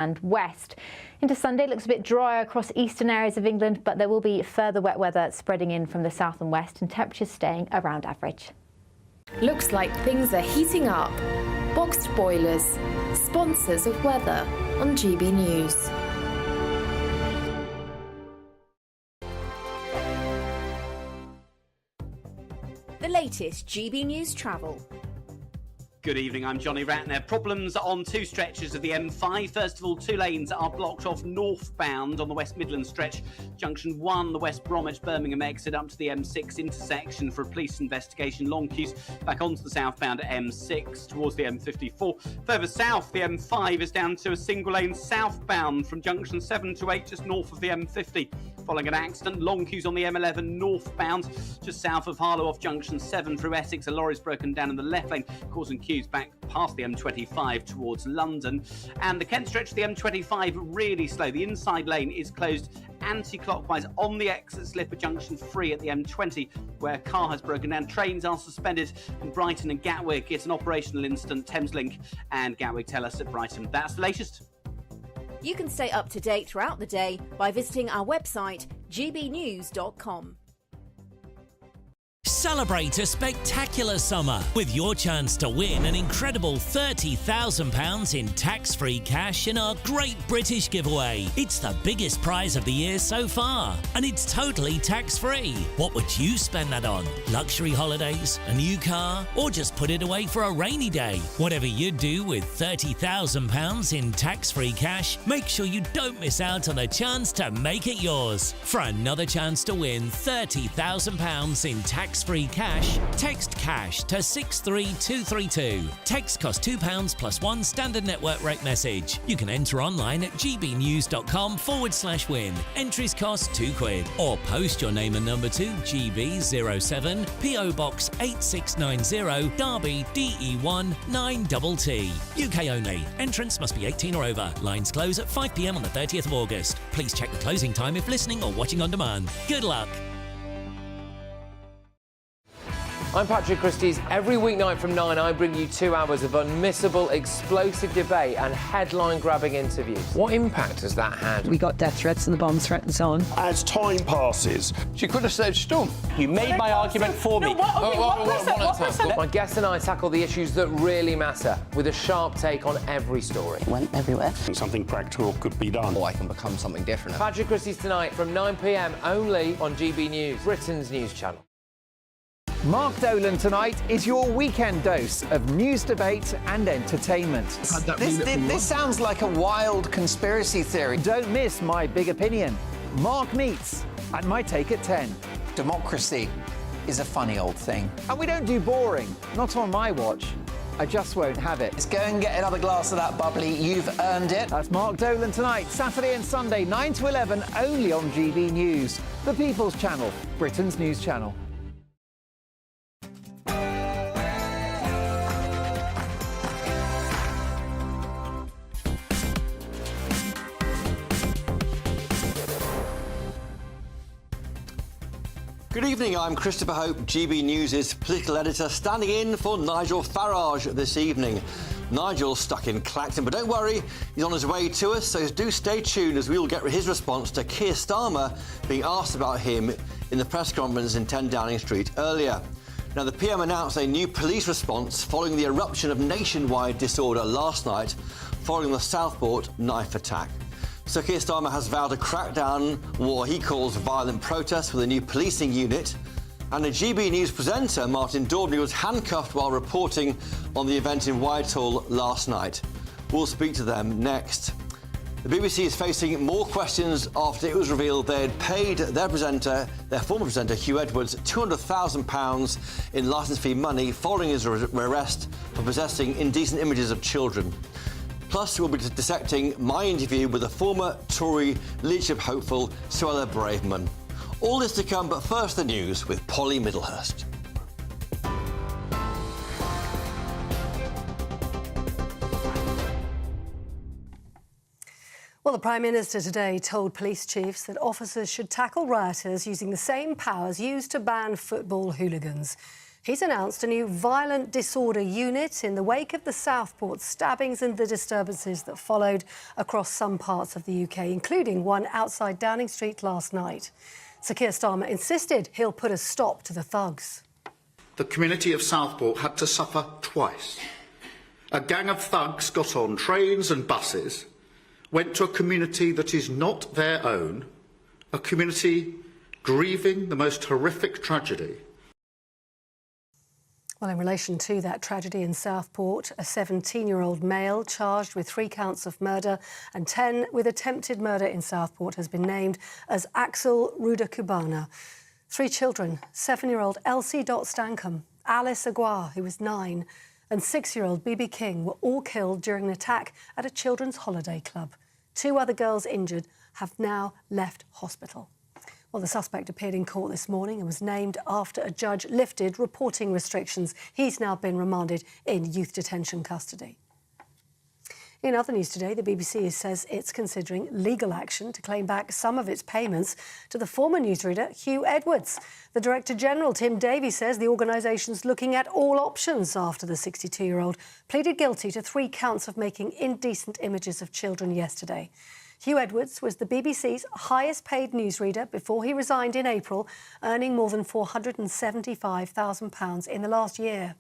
and west. Into Sunday, it looks a bit drier across eastern areas of England, but there will be further wet weather spreading in from the south and west and temperatures staying around average. Looks like things are heating up. Boxed boilers, sponsors of weather on GB News. The latest GB News travel. Good evening, I'm Johnny Ratner. Problems on two stretches of the M5. First of all, two lanes are blocked off northbound on the West Midlands stretch. Junction 1, the West Bromwich Birmingham exit up to the M6 intersection for a police investigation. Long queues back onto the southbound M6 towards the M54. Further south, the M5 is down to a single lane southbound from junction 7 to 8 just north of the M50. Following an accident, long queues on the M11 northbound just south of Harlow off junction 7 through Essex. A lorry's broken down in the left lane, causing queues back past the M25 towards London. And the Kent stretch of the M25 really slow. The inside lane is closed anti-clockwise on the exit slip at junction 3 at the M20, where a car has broken down. Trains are suspended in Brighton and Gatwick. It's an operational incident. Thameslink and Gatwick tell us at Brighton. That's the latest. You can stay up to date throughout the day by visiting our website, gbnews.com. Celebrate a spectacular summer with your chance to win an incredible £30,000 in tax-free cash in our Great British Giveaway. It's the biggest prize of the year so far, and it's totally tax-free. What would you spend that on? Luxury holidays, a new car, or just put it away for a rainy day? Whatever you do with £30,000 in tax-free cash, make sure you don't miss out on the chance to make it yours. For another chance to win £30,000 in tax-free cash, text cash to 63232. Text costs £2 plus one standard network rate message. You can enter online at gbnews.com/win. Entries cost £2. Or post your name and number to GB07 PO Box 8690 Derby DE1 9TT. UK only. Entrance must be 18 or over. Lines close at 5 p.m. on the 30th of August. Please check the closing time if listening or watching on demand. Good luck. I'm Patrick Christie's. Every weeknight from 9, I bring you 2 hours of unmissable, explosive debate and headline-grabbing interviews. What impact has that had? We got death threats and the bomb threat and so on. As time passes, she could have said Storm. You made my argument for me. My guest and I tackle the issues that really matter with a sharp take on every story. Went everywhere. Something practical could be done. Or I can become something different. Patrick Christie's tonight from 9 p.m. only on GB News, Britain's news channel. Mark Dolan tonight is your weekend dose of news, debate and entertainment. This sounds like a wild conspiracy theory. Don't miss My Big Opinion. Mark meets and My Take at 10. Democracy is a funny old thing. And we don't do boring, not on my watch. I just won't have it. Let's go and get another glass of that bubbly. You've earned it. That's Mark Dolan tonight, Saturday and Sunday, 9 to 11, only on GB News, the People's Channel, Britain's news channel. Good evening, I'm Christopher Hope, GB News' political editor, standing in for Nigel Farage this evening. Nigel's stuck in Clacton, but don't worry, he's on his way to us, so do stay tuned as we'll get his response to Keir Starmer being asked about him in the press conference in 10 Downing Street earlier. Now, the PM announced a new police response following the eruption of nationwide disorder last night, following the Southport knife attack. So Keir Starmer has vowed to crack down on what he calls violent protests with a new policing unit. And a GB News presenter, Martin Daubney, was handcuffed while reporting on the event in Whitehall last night. We'll speak to them next. The BBC is facing more questions after it was revealed they had paid their former presenter, Hugh Edwards, £200,000 in licence fee money following his arrest for possessing indecent images of children. Plus, we'll be dissecting my interview with the former Tory leadership hopeful, Suella Braverman. All this to come, but first the news with Polly Middlehurst. Well, the Prime Minister today told police chiefs that officers should tackle rioters using the same powers used to ban football hooligans. He's announced a new violent disorder unit in the wake of the Southport stabbings and the disturbances that followed across some parts of the UK, including one outside Downing Street last night. Sir Keir Starmer insisted he'll put a stop to the thugs. The community of Southport had to suffer twice. A gang of thugs got on trains and buses, went to a community that is not their own, a community grieving the most horrific tragedy. Well, in relation to that tragedy in Southport, a 17-year-old male charged with 3 counts of murder and 10 with attempted murder in Southport has been named as Axel Rudakubana. 3 children, 7-year-old Elsie Stankham, Alice Aguirre, who was 9, and 6-year-old Bibi King were all killed during an attack at a children's holiday club. 2 other girls injured have now left hospital. Well, the suspect appeared in court this morning and was named after a judge lifted reporting restrictions. He's now been remanded in youth detention custody. In other news today, the BBC says it's considering legal action to claim back some of its payments to the former newsreader Hugh Edwards. The Director-General, Tim Davies, says the organisation's looking at all options after the 62-year-old pleaded guilty to 3 counts of making indecent images of children yesterday. Hugh Edwards was the BBC's highest-paid newsreader before he resigned in April, earning more than £475,000 in the last year.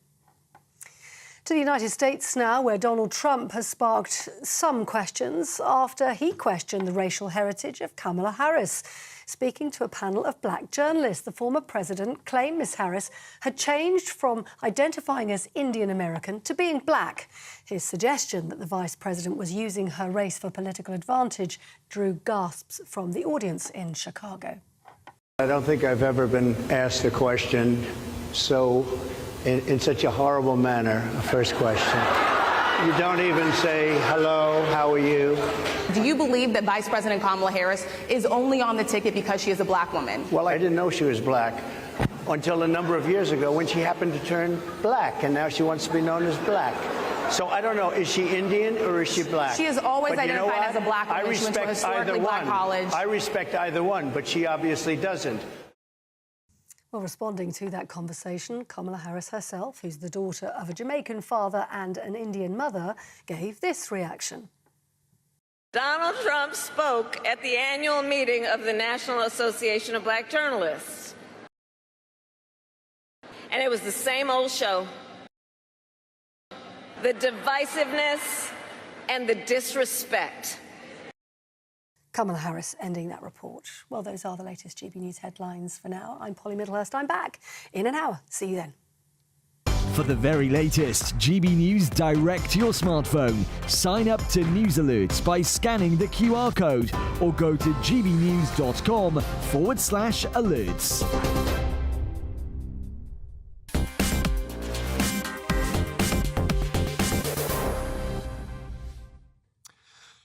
To the United States now, where Donald Trump has sparked some questions after he questioned the racial heritage of Kamala Harris. Speaking to a panel of black journalists, the former president claimed Miss Harris had changed from identifying as Indian American to being black. His suggestion that the vice president was using her race for political advantage drew gasps from the audience in Chicago. I don't think I've ever been asked a question in such a horrible manner, a first question. You don't even say, hello, how are you? Do you believe that Vice President Kamala Harris is only on the ticket because she is a black woman? Well, I didn't know she was black until a number of years ago when she happened to turn black, and now she wants to be known as black. So I don't know, is she Indian or is she black? She is always identified as a black woman. I respect either one. I respect either one, but she obviously doesn't. Well, responding to that conversation, Kamala Harris herself, who's the daughter of a Jamaican father and an Indian mother, gave this reaction. Donald Trump spoke at the annual meeting of the National Association of Black Journalists. And it was the same old show. The divisiveness and the disrespect. Kamala Harris ending that report. Well, those are the latest GB News headlines for now. I'm Polly Middlehurst. I'm back in an hour. See you then. For the very latest GB News direct to your smartphone, sign up to News Alerts by scanning the QR code or go to gbnews.com/alerts.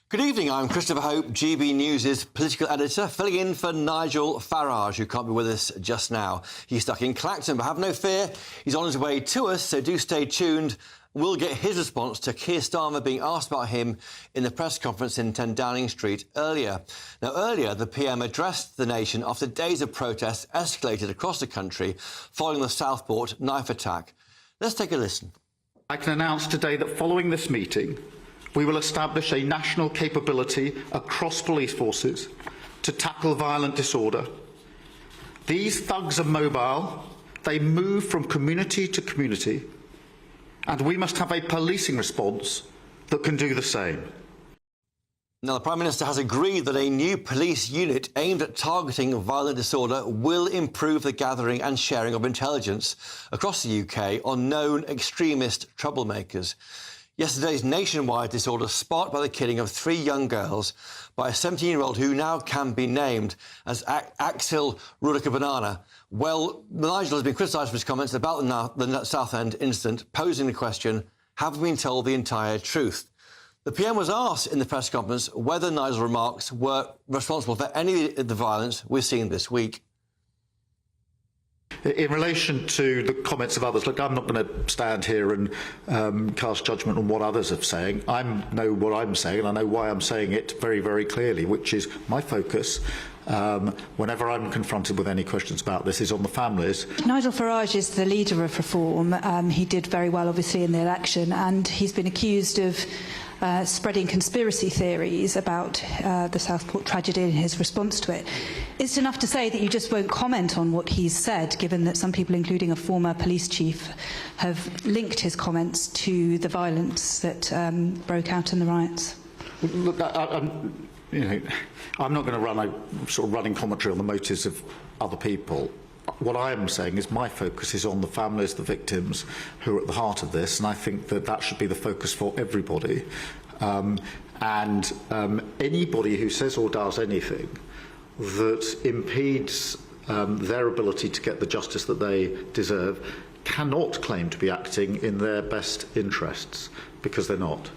Good evening, I'm Christopher Hope, GB News' political editor, filling in for Nigel Farage, who can't be with us just now. He's stuck in Clacton, but have no fear, he's on his way to us, so do stay tuned. We'll get his response to Keir Starmer being asked about him in the press conference in 10 Downing Street earlier. Now, earlier, the PM addressed the nation after days of protests escalated across the country following the Southport knife attack. Let's take a listen. I can announce today that following this meeting, we will establish a national capability across police forces to tackle violent disorder. These thugs are mobile, they move from community to community, and we must have a policing response that can do the same. Now, the Prime Minister has agreed that a new police unit aimed at targeting violent disorder will improve the gathering and sharing of intelligence across the UK on known extremist troublemakers. Yesterday's nationwide disorder sparked by the killing of 3 young girls by a 17-year-old who now can be named as Axel Rudakubana. Well, Nigel has been criticised for his comments about the Southend incident, posing the question, have we been told the entire truth? The PM was asked in the press conference whether Nigel's remarks were responsible for any of the violence we're seeing this week. In relation to the comments of others, look, I'm not going to stand here and cast judgment on what others are saying. I know what I'm saying, and I know why I'm saying it very, very clearly, which is my focus whenever I'm confronted with any questions about this, is on the families. Nigel Farage is the leader of Reform. He did very well, obviously, in the election, and he's been accused of spreading conspiracy theories about the Southport tragedy and his response to it. Is it enough to say that you just won't comment on what he's said, given that some people, including a former police chief, have linked his comments to the violence that broke out in the riots? Look, I'm not going to run a sort of running commentary on the motives of other people. What I am saying is my focus is on the families, the victims who are at the heart of this, and I think that that should be the focus for everybody. Anybody who says or does anything that impedes their ability to get the justice that they deserve cannot claim to be acting in their best interests, because they're not.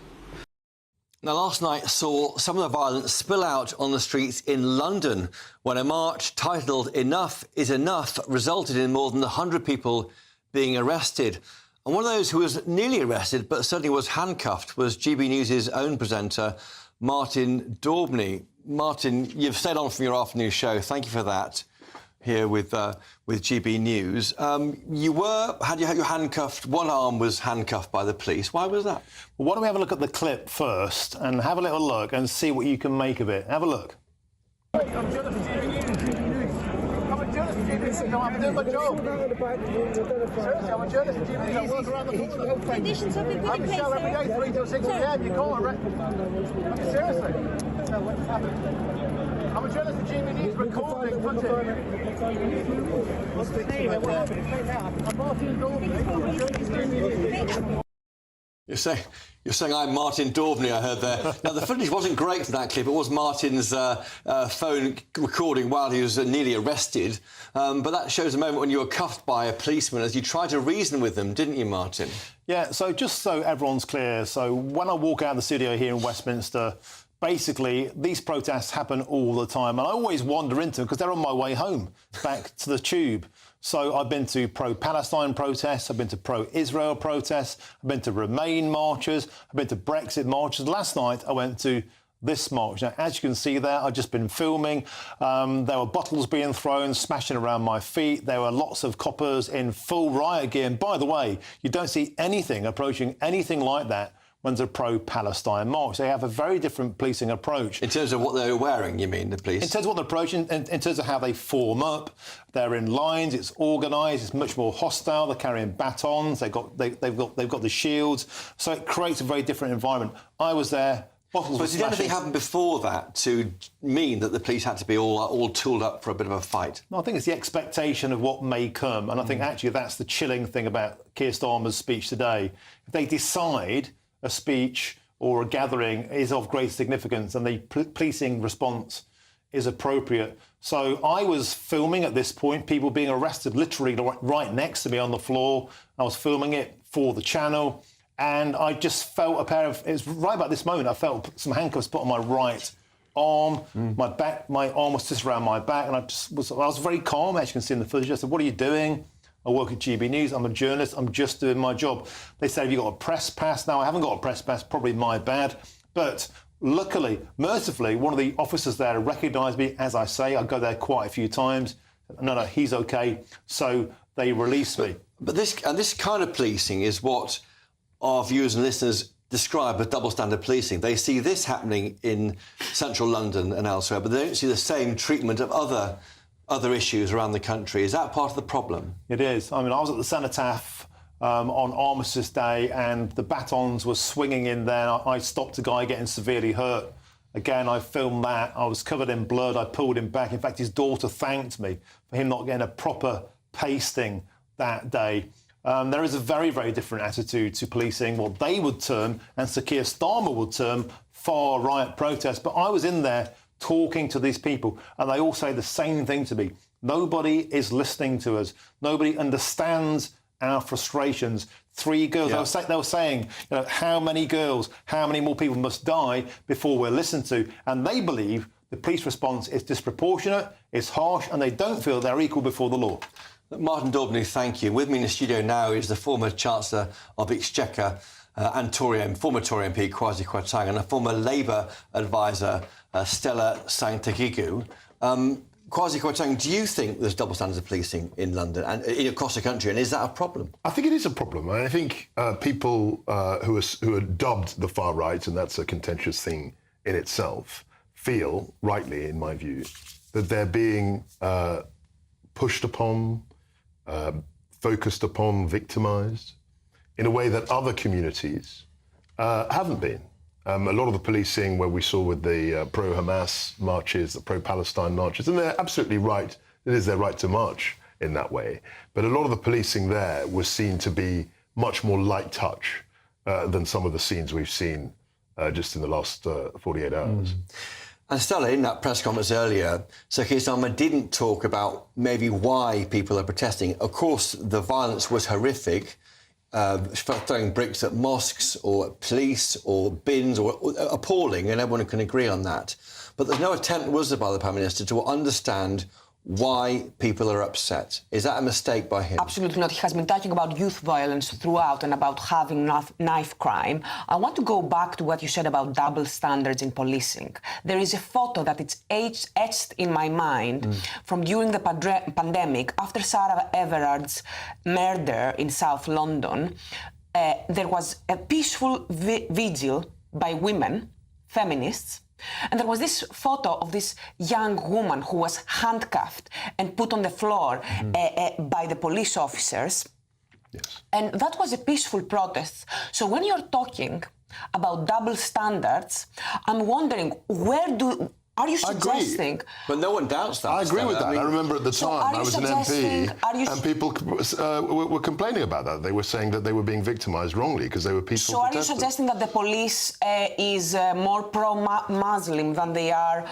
Now, last night saw some of the violence spill out on the streets in London when a march titled "Enough is Enough" resulted in more than 100 people being arrested. And one of those who was nearly arrested, but certainly was handcuffed, was GB News' own presenter, Martin Daubney. Martin, you've stayed on from your afternoon show. Thank you for that. Here with GB News. You had your handcuffed, one arm was handcuffed by the police. Why was that? Well, why don't we have a look at the clip first and have a little look and see what you can make of it. Have a look. I'm a journalist for GB News. I'm a journalist for GB News. I'm doing my job. Seriously, I'm a journalist for GB News. I work around the corner the whole thing. Conditions have been put in place. I'm in cell every day, 3 till 6 p.m. You can't arrest me. Seriously. What's happening? I'm a journalist for GB News, recording footage. What's the name? I'm Martin Daubney. I'm a journalist for GB News. You're saying I'm Martin Daubney, I heard there. Now, the footage wasn't great from that clip. It was Martin's phone recording while he was nearly arrested. But that shows a moment when you were cuffed by a policeman as you tried to reason with them, didn't you, Martin? Yeah, so just so everyone's clear, so when I walk out of the studio here in Westminster, basically, these protests happen all the time, and I always wander into them because they're on my way home, back to the tube. So I've been to pro-Palestine protests, I've been to pro-Israel protests, I've been to Remain marches, I've been to Brexit marches. Last night, I went to this march. Now, as you can see there, I've just been filming. There were bottles being thrown, smashing around my feet. There were lots of coppers in full riot gear. And by the way, you don't see anything approaching anything like that when there's a pro-Palestine march. They have a very different policing approach. In terms of what they're wearing, you mean, the police? In terms of what they're approaching, in terms of how they form up. They're in lines, it's organised, it's much more hostile. They're carrying batons, they've got the shields. So it creates a very different environment. I was there, bottles were smashing. But did anything happen before that to mean that the police had to be all tooled up for a bit of a fight? No, I think it's the expectation of what may come. And I think actually that's the chilling thing about Keir Starmer's speech today. If they decide a speech or a gathering is of great significance and the policing response is appropriate. So I was filming at this point, people being arrested literally right next to me on the floor. I was filming it for the channel and I just felt it was right about this moment, I felt some handcuffs put on my right arm, my arm was just around my back and I was very calm, as you can see in the footage. I said, what are you doing? I work at GB News, I'm a journalist, I'm just doing my job. They said, have you got a press pass? Now, I haven't got a press pass, probably my bad. But luckily, mercifully, one of the officers there recognised me. As I say, I go there quite a few times. No, he's OK. So they released me. But this kind of policing is what our viewers and listeners describe as double standard policing. They see this happening in central London and elsewhere, but they don't see the same treatment of other issues around the country. Is that part of the problem? It is. I mean, I was at the Cenotaph on Armistice Day and the batons were swinging in there. I stopped a guy getting severely hurt. Again, I filmed that. I was covered in blood. I pulled him back. In fact, his daughter thanked me for him not getting a proper pasting that day. There is a very, very different attitude to policing, what they would term, and Sir Keir Starmer would term, far right protests. But I was in there talking to these people, and they all say the same thing to me. Nobody is listening to us. Nobody understands our frustrations. 3 girls, they were saying, how many girls, how many more people must die before we're listened to? And they believe the police response is disproportionate, it's harsh, and they don't feel they're equal before the law. Martin Daubney, thank you. With me in the studio now is the former Chancellor of the Exchequer, and former Tory MP Kwasi Kwarteng and a former Labour advisor, Stella Santangigou. Kwasi Kwarteng, do you think there's double standards of policing in London and across the country, and is that a problem? I think it is a problem. I think people who are dubbed the far right, and that's a contentious thing in itself, feel, rightly in my view, that they're being pushed upon, focused upon, victimised in a way that other communities haven't been. A lot of the policing where we saw with the pro-Hamas marches, the pro-Palestine marches, and they're absolutely right, it is their right to march in that way. But a lot of the policing there was seen to be much more light touch than some of the scenes we've seen just in the last 48 hours. And Stella, in that press conference earlier, Sir Keir Starmer didn't talk about maybe why people are protesting. Of course, the violence was horrific. Throwing bricks at mosques or police or bins or appalling, and everyone can agree on that. But there's no attempt, was there, by the Prime Minister, to understand why people are upset. Is that a mistake by him? Absolutely not. He has been talking about youth violence throughout and about having knife crime. I want to go back to what you said about double standards in policing. There is a photo that it's etched in my mind from during the pandemic, after Sarah Everard's murder in South London. There was a peaceful vigil by women, feminists, and there was this photo of this young woman who was handcuffed and put on the floor by the police officers. Yes. And that was a peaceful protest. So when you're talking about double standards, I'm wondering, are you suggesting... I agree. But no one doubts that. I agree with that. I remember at the time I was an MP and people were complaining about that. They were saying that they were being victimised wrongly because they were peaceful protesters. So are you suggesting that the police is more pro-Muslim than they are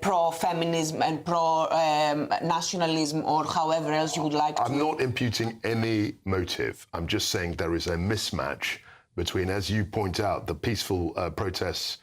pro-feminism and pro-nationalism or however else you would like to... I'm not imputing any motive. I'm just saying there is a mismatch between, as you point out, the peaceful protests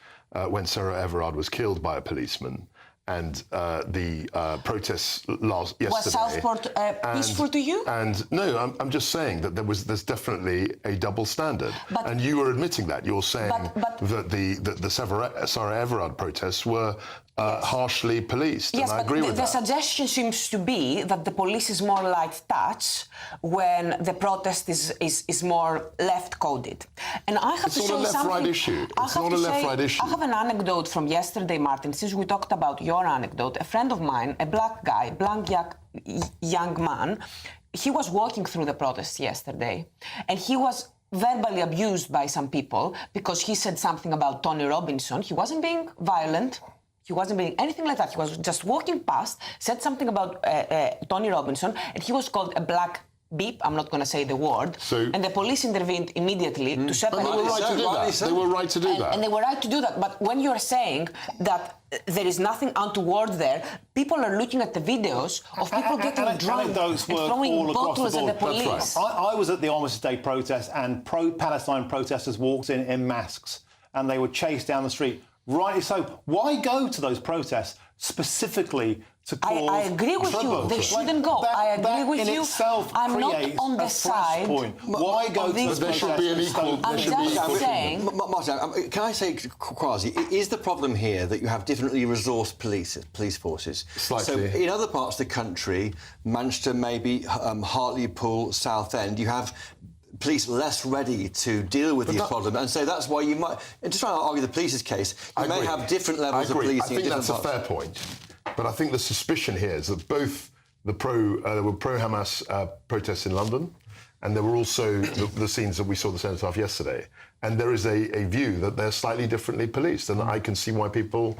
when Sarah Everard was killed by a policeman, and the protests yesterday. Was Southport peaceful to you? And no, I'm just saying that there's definitely a double standard, and you are admitting that. You're saying that the Sarah Everard protests were harshly policed, yes, and I agree with that. The suggestion seems to be that the police is more light touch when the protest is more left-coded. And I have to say something... It's not a left-right issue. It's not a left-right issue. I have an anecdote from yesterday, Martin, since we talked about your anecdote. A friend of mine, a black guy, young man, he was walking through the protest yesterday, and he was verbally abused by some people because he said something about Tony Robinson. He wasn't being violent. He wasn't being anything like that. He was just walking past, said something about Tony Robinson, and he was called a black beep. I'm not going to say the word. And the police intervened immediately to separate. But they were right to do that. They were right to do that. And they were right to do that. But when you're saying that there is nothing untoward there, people are looking at the videos of people getting drunk and throwing bottles at the police. Right. I was at the Armistice Day protest, and pro-Palestine protesters walked in masks, and they were chased down the street. Rightly so. Why go to those protests specifically to cause I agree with trouble? you. They shouldn't go. I agree with you. I'm not on the side. Why go to these protests? There should be an equal... I'm just saying... Martin, can I say, Kwasi, is the problem here that you have differently resourced police forces? Slightly. So in other parts of the country, Manchester, maybe Hartlepool, Southend, you have police less ready to deal with these problems, and so that's why you might... And just trying to argue the police's case, you may have different levels of policing. I think that's a fair point, but I think the suspicion here is that both there were pro-Hamas protests in London, and there were also the scenes that we saw the cenotaph yesterday, and there is a view that they're slightly differently policed, and I can see why people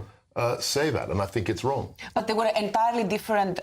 say that, and I think it's wrong. But they were entirely different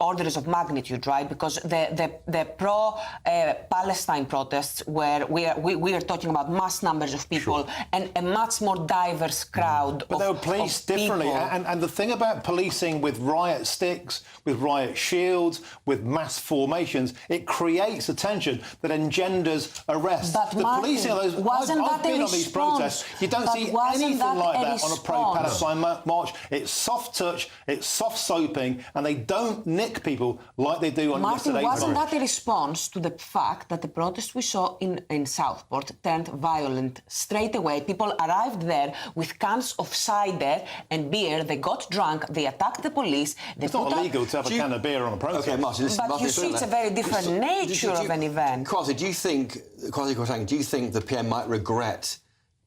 orders of magnitude, right? Because the pro-Palestine protests where we are talking about mass numbers of people and a much more diverse crowd. But they were policed differently. And the thing about policing with riot sticks, with riot shields, with mass formations, it creates a tension that engenders arrests. But the Martin, policing of those... I've been on these protests. You don't see anything like that on a pro-Palestine Palestine march. It's soft touch, it's soft soaping, and they don't nick people like they do on yesterday's march. Wasn't that a response to the fact that the protest we saw in Southport turned violent straight away? People arrived there with cans of cider and beer. They got drunk. They attacked the police. It's not illegal to have a can of beer on a protest. Okay, Martin, listen, but you see, it's a very different nature of an event. Kwasi, do you think the PM might regret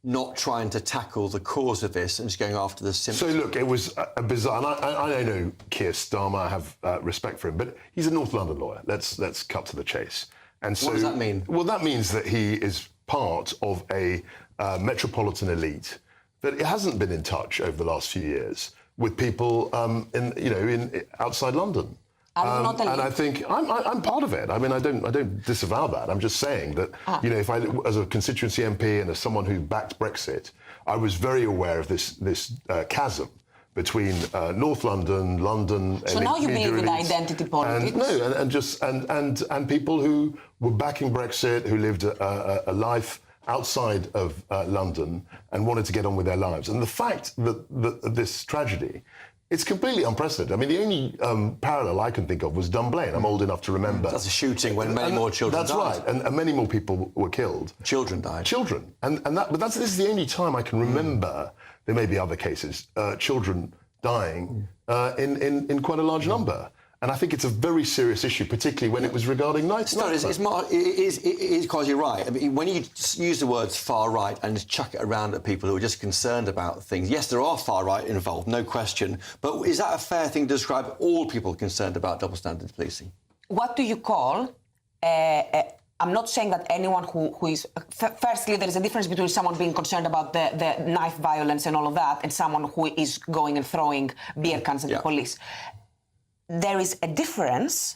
not trying to tackle the cause of this and just going after the symptoms? So, look, it was a bizarre... And I know Keir Starmer, I have respect for him, but he's a North London lawyer. Let's cut to the chase. And so, what does that mean? Well, that means that he is part of a metropolitan elite that hasn't been in touch over the last few years with people outside London. And I think I'm part of it. I mean, I don't disavow that. I'm just saying that if I, as a constituency MP and as someone who backed Brexit, I was very aware of this chasm between North London, London. So now you believe in identity politics? And people who were backing Brexit, who lived a life outside of London and wanted to get on with their lives. And the fact that this tragedy, it's completely unprecedented. I mean, the only parallel I can think of was Dunblane. I'm old enough to remember. That's a shooting when many more children died. That's right, and many more people were killed. Children died. Children. But this is the only time I can remember, there may be other cases, children dying in quite a large number. And I think it's a very serious issue, particularly when it was regarding nights. No, it is quite right. I mean, when you use the words far right and just chuck it around at people who are just concerned about things, yes, there are far right involved, no question. But is that a fair thing to describe all people concerned about double standard policing? What do you call? I'm not saying that anyone who is... Firstly, there is a difference between someone being concerned about the knife violence and all of that and someone who is going and throwing beer cans at the police. There is a difference.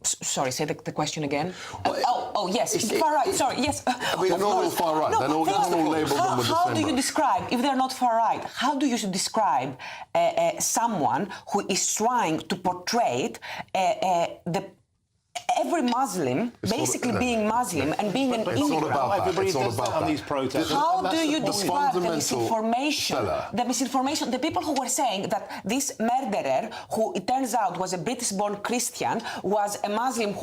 Sorry, say the question again. Yes, far right. Sorry, yes. They're not all far right. They're not all labelled them with the same How do you describe, if they're not far right, how do you describe someone who is trying to portray every Muslim being Muslim and being an immigrant? It's not about these protests. How do you describe the misinformation? The people who were saying that this murderer, who it turns out was a British-born Christian, was a Muslim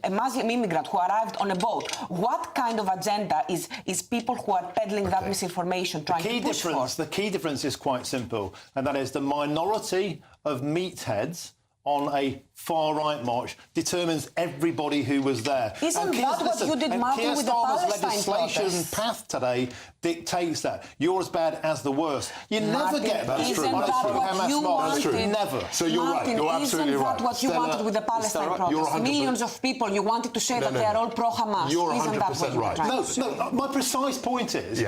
a Muslim immigrant who arrived on a boat. What kind of agenda is people who are peddling that misinformation trying to push for? The key difference is quite simple, and that is the minority of meatheads on a far-right march determines everybody who was there. Isn't that what you did, Martin, with the Palestine legislation path today dictates that. You're as bad as the worst. You never get that. Isn't that what you wanted? Never. So you're right. You're absolutely right. Isn't that what you wanted with the Palestine protest? Millions of people, you wanted to say that they are all pro-Hamas. You're 100% right. No, my precise point is...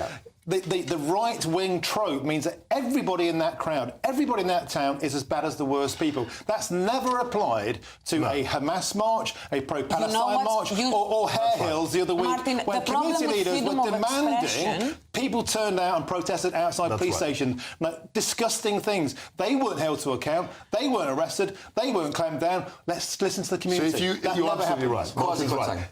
The right-wing trope means that everybody in that crowd, everybody in that town is as bad as the worst people. That's never applied to a Hamas march, a pro-Palestine march, or Hare Hills the other week, Martin, when community leaders were demanding people turned out and protested outside police stations, disgusting things. They weren't held to account. They weren't arrested. They weren't clamped down. Let's listen to the community. So you're absolutely right.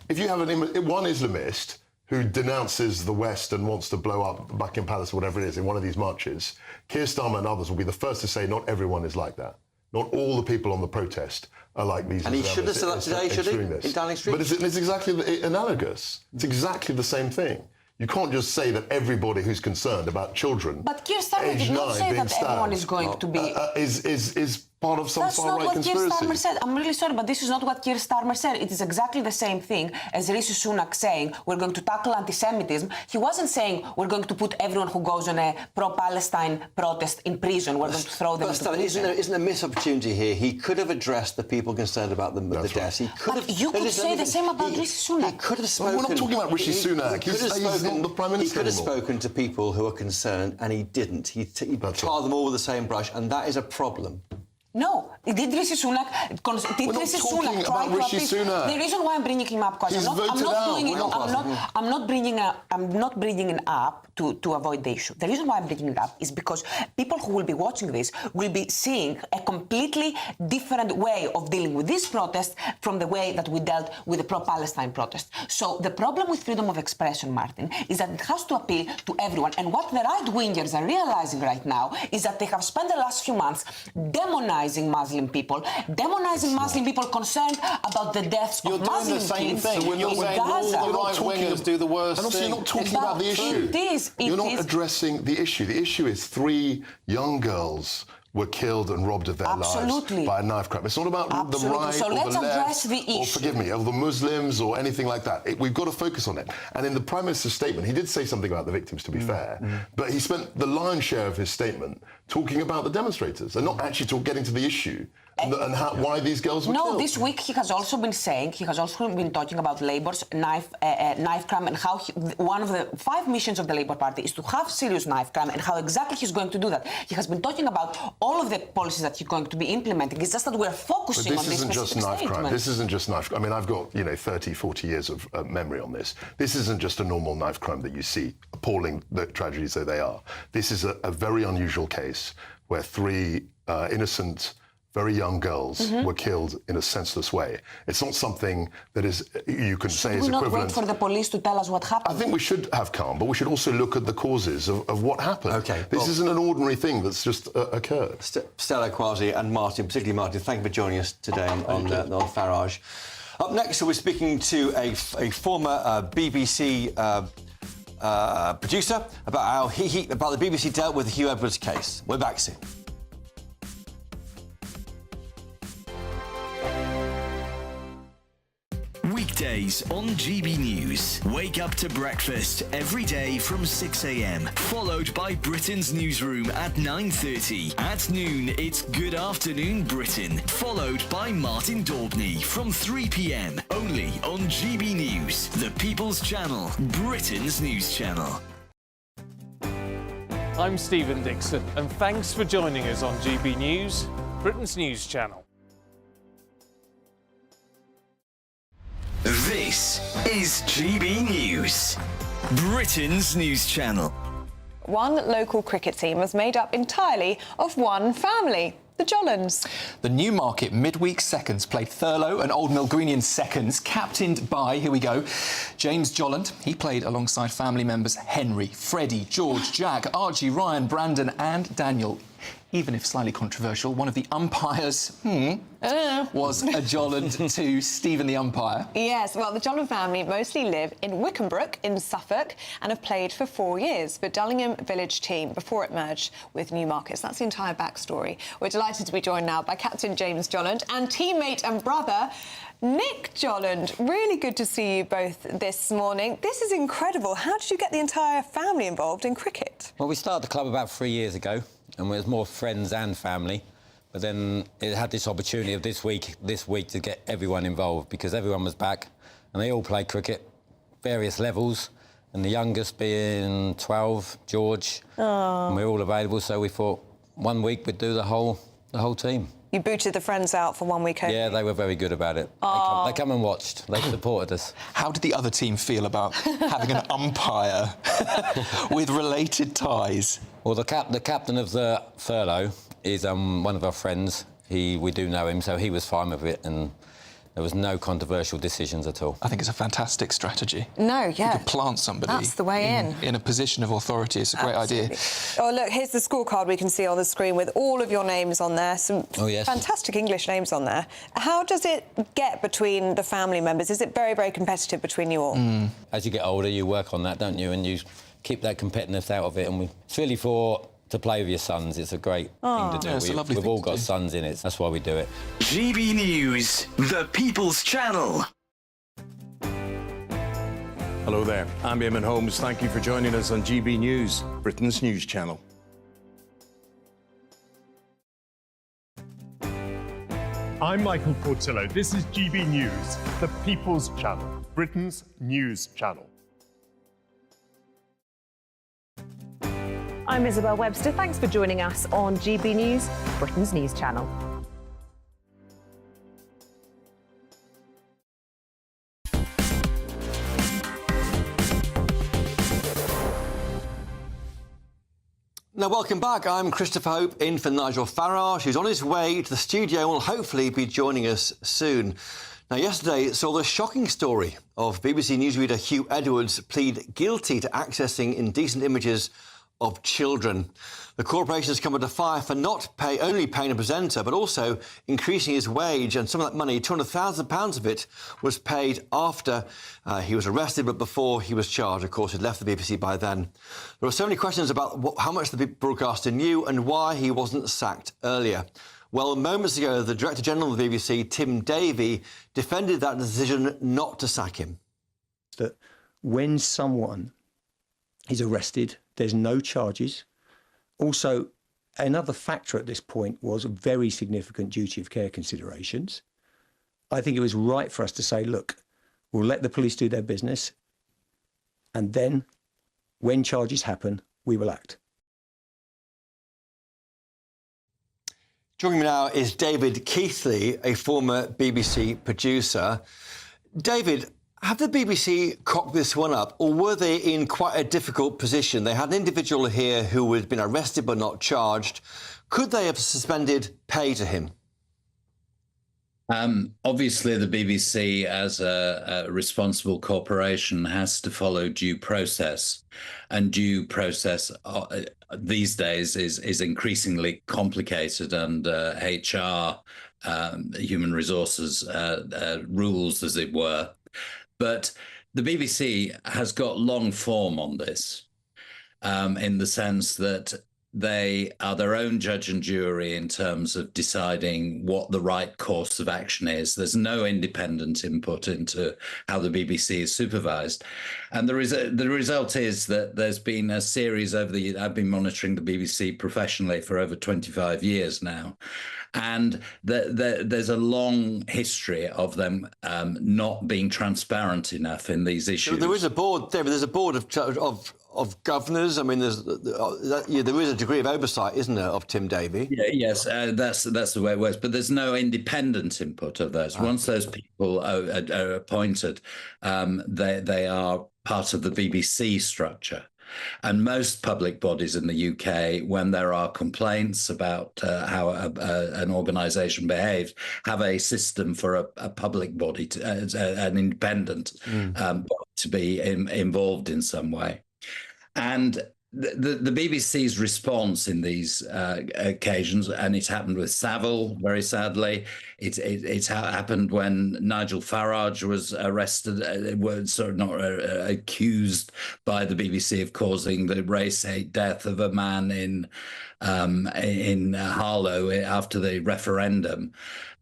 If you have one Islamist who denounces the West and wants to blow up Buckingham Palace or whatever it is in one of these marches, Keir Starmer and others will be the first to say not everyone is like that. Not all the people on the protest are like these. And he should have said that today, should he? In Downing Street? But it's exactly analogous. It's exactly the same thing. You can't just say that everybody who's concerned about children, but Keir Starmer did not say that everyone is going to be is part of some far-right conspiracy. That's not what Keir Starmer said. I'm really sorry, but this is not what Keir Starmer said. It is exactly the same thing as Rishi Sunak saying we're going to tackle anti-Semitism. He wasn't saying we're going to put everyone who goes on a pro-Palestine protest in prison. We're going to throw them into prison. Isn't there a missed opportunity here? He could have addressed the people concerned about the deaths. He could have. You could say the same about Rishi Sunak. He could have spoken. We're not talking about Rishi Sunak. He's not the Prime Minister He could have spoken to people who are concerned, and he didn't. He tarred them all with the same brush, and that is a problem. No, did Rishi Sunak? Did Rishi Sunak try to appeal? The reason why I'm bringing him up, because I'm not bringing it up to avoid the issue. The reason why I'm bringing it up is because people who will be watching this will be seeing a completely different way of dealing with this protest from the way that we dealt with the pro-Palestine protest. So the problem with freedom of expression, Martin, is that it has to appeal to everyone. And what the right-wingers are realizing right now is that they have spent the last few months demonizing Muslim people, Muslim people concerned about the deaths of Muslim kids in Gaza. You're the right-wingers do the worst. And also, you're not talking about the issue. You're not addressing the issue. The issue is 3 young girls were killed and robbed of their lives by a knife crime. It's not about the right so or let's the address left, the issue. or forgive me, of the Muslims or anything like that. We've got to focus on it. And in the Prime Minister's statement, he did say something about the victims, to be fair, but he spent the lion's share of his statement talking about the demonstrators and not actually getting to the issue. And why these girls were killed. No, this week he has also been talking about Labour's knife crime and how one of the 5 missions of the Labour Party is to have serious knife crime and how exactly he's going to do that. He has been talking about all of the policies that he's going to be implementing. It's just that we're focusing on this specific just knife statement. crime. This isn't just knife crime. I mean, I've got 30, 40 years of memory on this. This isn't just a normal knife crime that you see, appalling the tragedies though they are. This is a very unusual case where 3 innocent, very young girls were killed in a senseless way. It's not something that you can say is equivalent. Should we not wait for the police to tell us what happened? I think we should have calm, but we should also look at the causes of what happened. Okay. This isn't an ordinary thing that's just occurred. Stella, Kwasi and Martin, particularly Martin, thank you for joining us today on Farage. Up next, we're speaking to a former BBC producer about how about the BBC dealt with the Hugh Edwards case. We're back soon. Weekdays on GB News. Wake up to breakfast every day from 6 a.m. Followed by Britain's newsroom at 9:30. At noon, it's Good Afternoon Britain. Followed by Martin Daubney from 3 p.m. Only on GB News, the People's Channel, Britain's news channel. I'm Stephen Dixon, and thanks for joining us on GB News, Britain's news channel. This is GB News, Britain's news channel. One local cricket team was made up entirely of one family, the Jollens. The Newmarket midweek seconds played Thurlow and Old Mill Greenian seconds, captained by, here we go, James Jolland. He played alongside family members Henry, Freddie, George, Jack, Archie, Ryan, Brandon and Daniel. Even if slightly controversial, one of the umpires was a Jolland to Stephen the umpire. Yes, well, the Jolland family mostly live in Wickenbrook in Suffolk and have played for 4 years for Dullingham Village team before it merged with Newmarket. So that's the entire backstory. We're delighted to be joined now by Captain James Jolland and teammate and brother Nick Jolland. Really good to see you both this morning. This is incredible. How did you get the entire family involved in cricket? Well, we started the club about 3 years ago, and it was more friends and family. But then it had this opportunity of this week to get everyone involved because everyone was back and they all played cricket, various levels, and the youngest being 12, George. And we were all available, so we thought 1 week we'd do the whole team. You booted the friends out for 1 week only? Yeah, they were very good about it. They come and watched. They supported us. How did the other team feel about having an umpire with related ties? Well, the captain of the Thurlow is one of our friends. We do know him, so he was fine with it, and there was no controversial decisions at all. I think it's a fantastic strategy. No, yeah. You could plant somebody. That's the way in a position of authority. It's a great idea. Oh, look, here's the scorecard we can see on the screen with all of your names on there. Some fantastic English names on there. How does it get between the family members? Is it very, very competitive between you all? As you get older, you work on that, don't you? And you keep that competitiveness out of it. And it's really to play with your sons. It's a great thing to do. It's a lovely thing we've all got sons in it. That's why we do it. GB News, the People's Channel. Hello there, I'm Eamon Holmes. Thank you for joining us on GB News, Britain's news channel. I'm Michael Portillo. This is GB News, the People's Channel, Britain's news channel. I'm Isabel Webster. Thanks for joining us on GB News, Britain's news channel. Now, welcome back. I'm Christopher Hope, in for Nigel Farage, who's on his way to the studio and will hopefully be joining us soon. Now, yesterday saw the shocking story of BBC newsreader Hugh Edwards plead guilty to accessing indecent images of children. The corporation has come under fire for not only paying a presenter, but also increasing his wage, and some of that money, £200,000 of it, was paid after he was arrested, but before he was charged. Of course, he'd left the BBC by then. There were so many questions about how much the broadcaster knew and why he wasn't sacked earlier. Well, moments ago, the Director General of the BBC, Tim Davie, defended that decision not to sack him. That when someone is arrested, there's no charges. Also, another factor at this point was a very significant duty of care considerations. I think it was right for us to say, look, we'll let the police do their business, and then, when charges happen, we will act. Joining me now is David Keithley, a former BBC producer. David, have the BBC cocked this one up, or were they in quite a difficult position? They had an individual here who had been arrested but not charged. Could they have suspended pay to him? Obviously, the BBC, as a responsible corporation, has to follow due process. And due process these days is increasingly complicated under HR, human resources rules, as it were. But the BBC has got long form on this, in the sense that they are their own judge and jury in terms of deciding what the right course of action is. There's no independent input into how the BBC is supervised. And the result is that there's been a series over the years. I've been monitoring the BBC professionally for over 25 years now. And there's a long history of them not being transparent enough in these issues. There is a board, David. There's a board of governors. I mean, there is a degree of oversight, isn't there, of Tim Davie? Yeah, yes, that's the way it works. But there's no independent input of those. Once those people are appointed, they are part of the BBC structure. And most public bodies in the UK, when there are complaints about how an organisation behaves, have a system for a public body, an independent body, to be involved in some way. And the BBC's response in these occasions, and it happened with Savile, very sadly. It's happened when Nigel Farage was arrested, accused by the BBC of causing the race hate death of a man in Harlow after the referendum.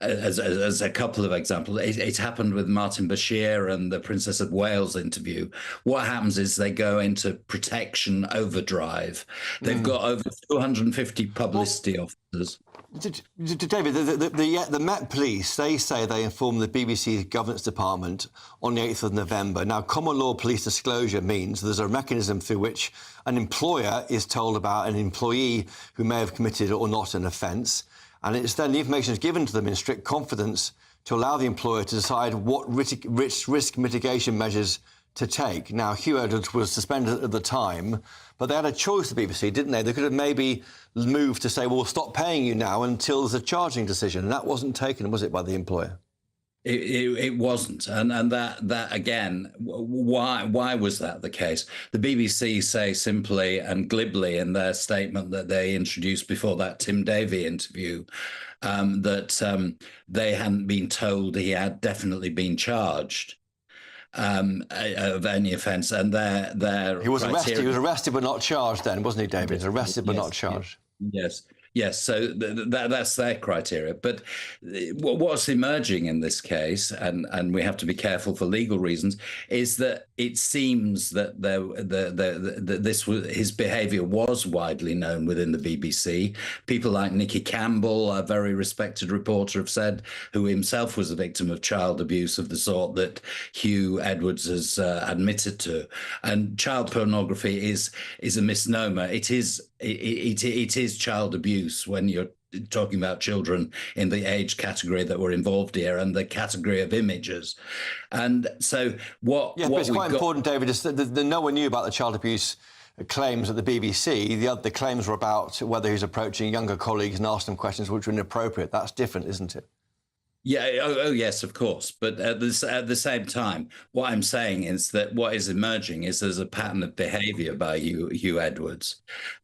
As a couple of examples, it happened with Martin Bashir and the Princess of Wales interview. What happens is they go into protection overdrive. They've got over 250 publicity officers. David, the Met Police, they say they informed the BBC's governance department on the 8th of November. Now, common law police disclosure means there's a mechanism through which an employer is told about an employee who may have committed or not an offence, and it's then the information is given to them in strict confidence to allow the employer to decide what risk mitigation measures to take. Now, Hugh Edwards was suspended at the time, but they had a choice, the BBC, didn't they? They could have maybe moved to say, well, we'll stop paying you now until there's a charging decision. And that wasn't taken, was it, by the employer? It wasn't. And that again, why was that the case? The BBC say simply and glibly in their statement that they introduced before that Tim Davie interview, that they hadn't been told he had definitely been charged of any offence, and he was arrested. He was arrested but not charged. Then, wasn't he, David? He was arrested but not charged. Yes. So that's their criteria. But what's emerging in this case, and we have to be careful for legal reasons, is that it seems that his behaviour was widely known within the BBC. People like Nicky Campbell, a very respected reporter, have said, who himself was a victim of child abuse of the sort that Hugh Edwards has admitted to. And child pornography is a misnomer. It is child abuse when you're talking about children in the age category that were involved here and the category of images. And so what it's quite important, David, is that no one knew about the child abuse claims at the BBC. The claims were about whether he's approaching younger colleagues and asking them questions which were inappropriate. That's different, isn't it? Yeah, oh yes, of course. But at the same time, what I'm saying is that what is emerging is there's a pattern of behaviour by Hugh Edwards.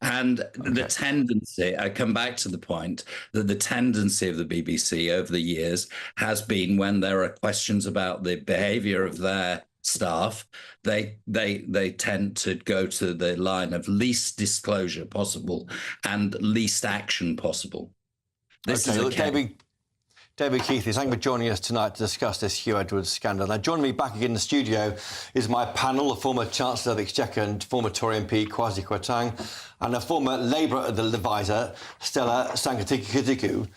And the tendency, I come back to the point, that the tendency of the BBC over the years has been when there are questions about the behaviour of their staff, they tend to go to the line of least disclosure possible and least action possible. This is David Keithley, thank you for joining us tonight to discuss this Hugh Edwards scandal. Now, joining me back again in the studio is my panel, the former Chancellor of the Exchequer and former Tory MP, Kwasi Kwarteng, and a former Labour advisor, Stella Sankatiku.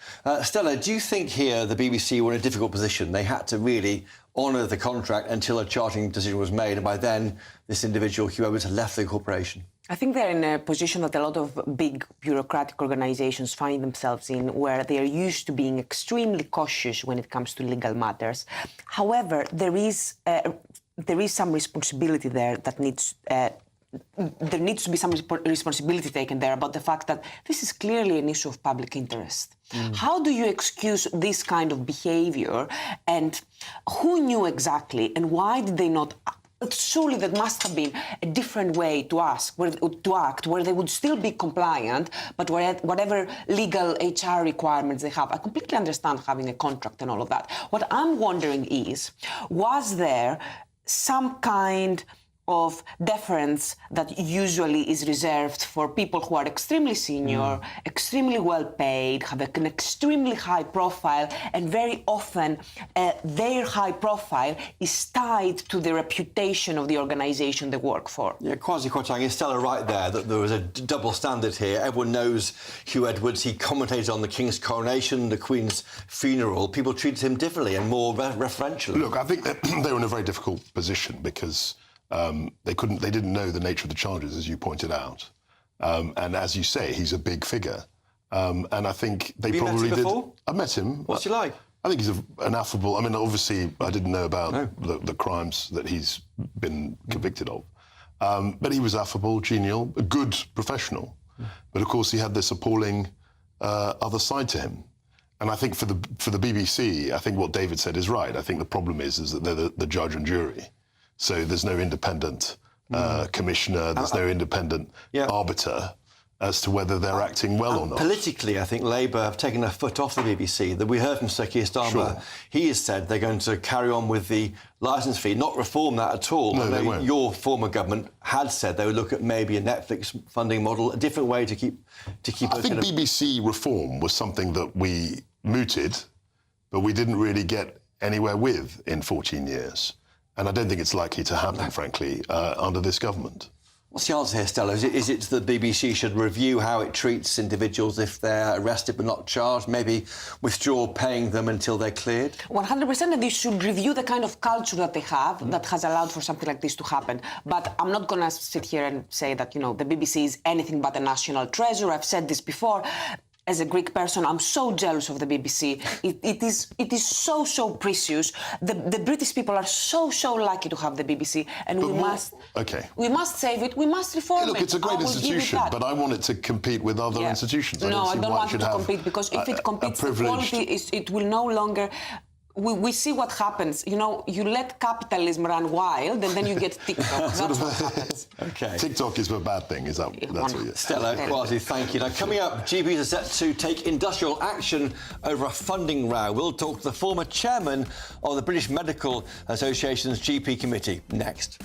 Stella, do you think here the BBC were in a difficult position? They had to really honour the contract until a charging decision was made, and by then this individual, Hugh Edwards, had left the corporation. I think they're in a position that a lot of big bureaucratic organisations find themselves in, where they are used to being extremely cautious when it comes to legal matters. However, there is some responsibility there that needs. There needs to be some responsibility taken there about the fact that this is clearly an issue of public interest. How do you excuse this kind of behaviour, and who knew exactly, and why did they not? Surely there must have been a different way to act, where they would still be compliant, but whatever legal HR requirements they have. I completely understand having a contract and all of that. What I'm wondering is, was there some kind of deference that usually is reserved for people who are extremely senior, extremely well paid, have an extremely high profile, and very often their high profile is tied to the reputation of the organisation they work for. Yeah, Kwasi Kwarteng, is Stella right there that there was a double standard here? Everyone knows Hugh Edwards. He commentated on the King's coronation, the Queen's funeral. People treated him differently and more referentially. Look, I think they were in a very difficult position because they didn't know the nature of the charges, as you pointed out. And as you say, he's a big figure. And I think they probably did. I've met him. What's he like? I think he's an affable. I mean, obviously, I didn't know about the crimes that he's been convicted of. But he was affable, genial, a good professional. But of course, he had this appalling other side to him. And I think for the BBC, I think what David said is right. I think the problem is that they're the judge and jury. So there's no independent commissioner, there's no independent arbiter as to whether they're acting well or not. Politically, I think Labour have taken their foot off the BBC. That we heard from Sir Keir Starmer. Sure. He has said they're going to carry on with the licence fee, not reform that at all. No, they won't. Your former government had said they would look at maybe a Netflix funding model, a different way to keep. I think BBC reform was something that we mooted, but we didn't really get anywhere with in 14 years. And I don't think it's likely to happen, frankly, under this government. What's the answer here, Stella? Is it that the BBC should review how it treats individuals if they're arrested but not charged, maybe withdraw paying them until they're cleared? 100%, and they should review the kind of culture that they have that has allowed for something like this to happen. But I'm not going to sit here and say that, the BBC is anything but a national treasure. I've said this before. As a Greek person, I'm so jealous of the BBC. It is so precious. The British people are so lucky to have the BBC, and we must save it. We must reform it. Look, it's a great institution, but I want it to compete with other institutions. No, I don't want it to compete, because if it competes, the quality it will no longer. We see what happens. You let capitalism run wild, and then you get TikTok. That's what happens. Okay. TikTok is a bad thing, is that? That's what you're Stella, Kwasi, thank you. Now, coming up, GPs are set to take industrial action over a funding row. We'll talk to the former chairman of the British Medical Association's GP committee next.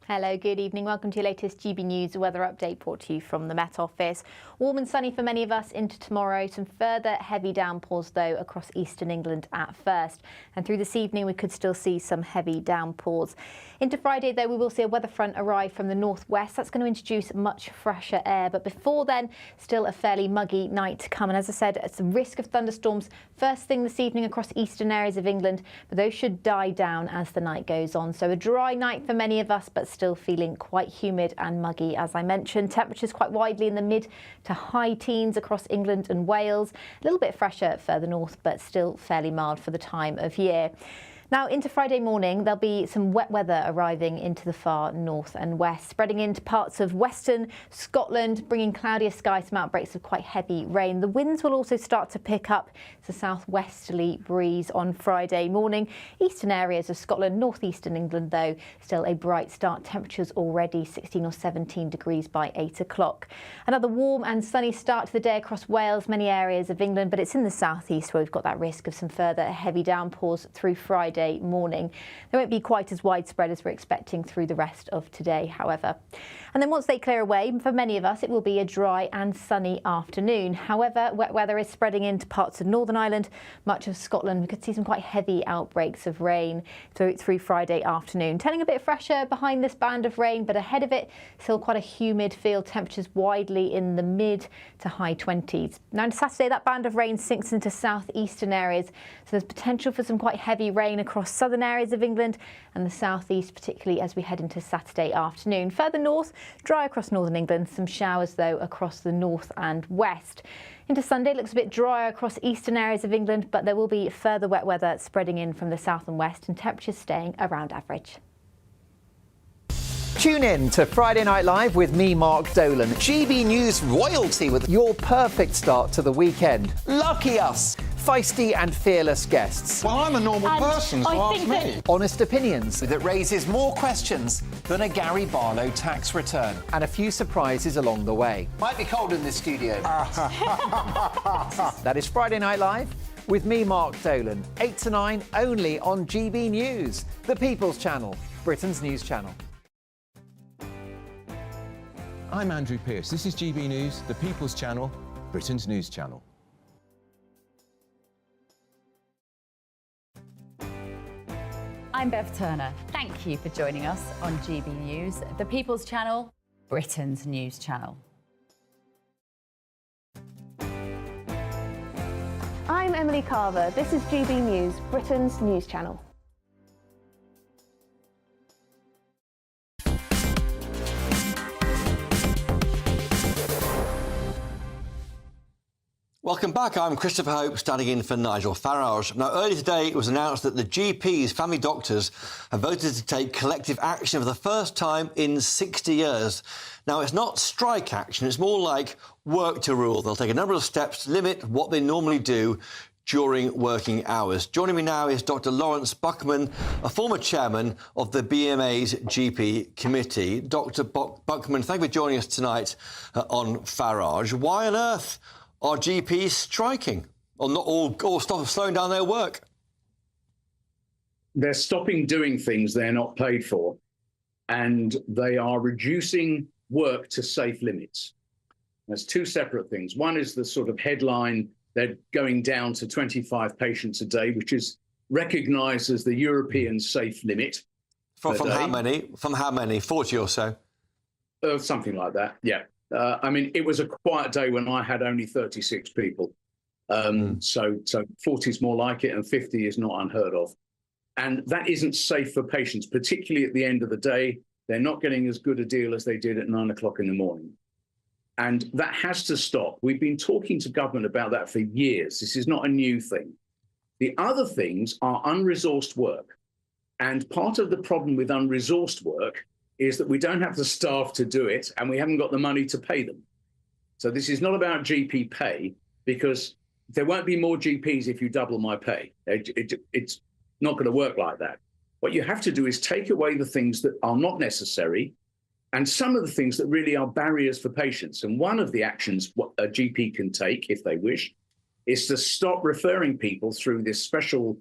Hello, good evening. Welcome to your latest GB News weather update brought to you from the Met Office. Warm and sunny for many of us into tomorrow. Some further heavy downpours, though, across eastern England at first. And through this evening, we could still see some heavy downpours. Into Friday, though, we will see a weather front arrive from the northwest. That's going to introduce much fresher air. But before then, still a fairly muggy night to come. And as I said, it's a risk of thunderstorms first thing this evening across eastern areas of England. But those should die down as the night goes on. So a dry night for many of us, but still feeling quite humid and muggy, as I mentioned. Temperatures quite widely in the mid to high teens across England and Wales. A little bit fresher further north, but still fairly mild for the time of year. Now, into Friday morning, there'll be some wet weather arriving into the far north and west, spreading into parts of western Scotland, bringing cloudier skies, some outbreaks of quite heavy rain. The winds will also start to pick up. It's a southwesterly breeze on Friday morning. Eastern areas of Scotland, northeastern England, though, still a bright start. Temperatures already 16 or 17 degrees by 8 o'clock. Another warm and sunny start to the day across Wales, many areas of England, but it's in the southeast where we've got that risk of some further heavy downpours through Friday morning. They won't be quite as widespread as we're expecting through the rest of today, however. And then once they clear away, for many of us, it will be a dry and sunny afternoon. However, wet weather is spreading into parts of Northern Ireland, much of Scotland. We could see some quite heavy outbreaks of rain through Friday afternoon. Turning a bit fresher behind this band of rain, but ahead of it, still quite a humid feel. Temperatures widely in the mid to high 20s. Now, on Saturday, that band of rain sinks into southeastern areas, so there's potential for some quite heavy rain across southern areas of England and the southeast, particularly as we head into Saturday afternoon. Further north, dry across northern England, some showers though across the north and west. Into Sunday, it looks a bit drier across eastern areas of England, but there will be further wet weather spreading in from the south and west and temperatures staying around average. Tune in to Friday Night Live with me, Mark Dolan. GB News royalty with your perfect start to the weekend. Lucky us! Feisty and fearless guests. Well, I'm a normal person, so ask me. Honest opinions that raises more questions than a Gary Barlow tax return. And a few surprises along the way. Might be cold in this studio. That is Friday Night Live with me, Mark Dolan. 8 to 9, only on GB News, the People's Channel, Britain's news channel. I'm Andrew Pearce. This is GB News, the People's Channel, Britain's news channel. I'm Bev Turner. Thank you for joining us on GB News, the People's Channel, Britain's news channel. I'm Emily Carver. This is GB News, Britain's news channel. Welcome back. I'm Christopher Hope, standing in for Nigel Farage. Now, earlier today, it was announced that the GPs, family doctors, have voted to take collective action for the first time in 60 years. Now, it's not strike action, it's more like work to rule. They'll take a number of steps to limit what they normally do during working hours. Joining me now is Dr. Lawrence Buckman, a former chairman of the BMA's GP committee. Dr. Buckman, thank you for joining us tonight on Farage. Why on earth are GPs striking or not or slowing down their work? They're stopping doing things they're not paid for, and they are reducing work to safe limits. There's two separate things. One is the sort of headline, they're going down to 25 patients a day, which is recognised as the European safe limit. From how many? From how many? 40 or so? Something like that, yeah. I mean, it was a quiet day when I had only 36 people. So 40 is more like it, and 50 is not unheard of. And that isn't safe for patients, particularly at the end of the day. They're not getting as good a deal as they did at 9 o'clock in the morning. And that has to stop. We've been talking to government about that for years. This is not a new thing. The other things are unresourced work. And part of the problem with unresourced work is that we don't have the staff to do it, and we haven't got the money to pay them. So this is not about GP pay, because there won't be more GPs if you double my pay. It's not going to work like that. What you have to do is take away the things that are not necessary and some of the things that really are barriers for patients. And one of the actions what a GP can take, if they wish, is to stop referring people through this special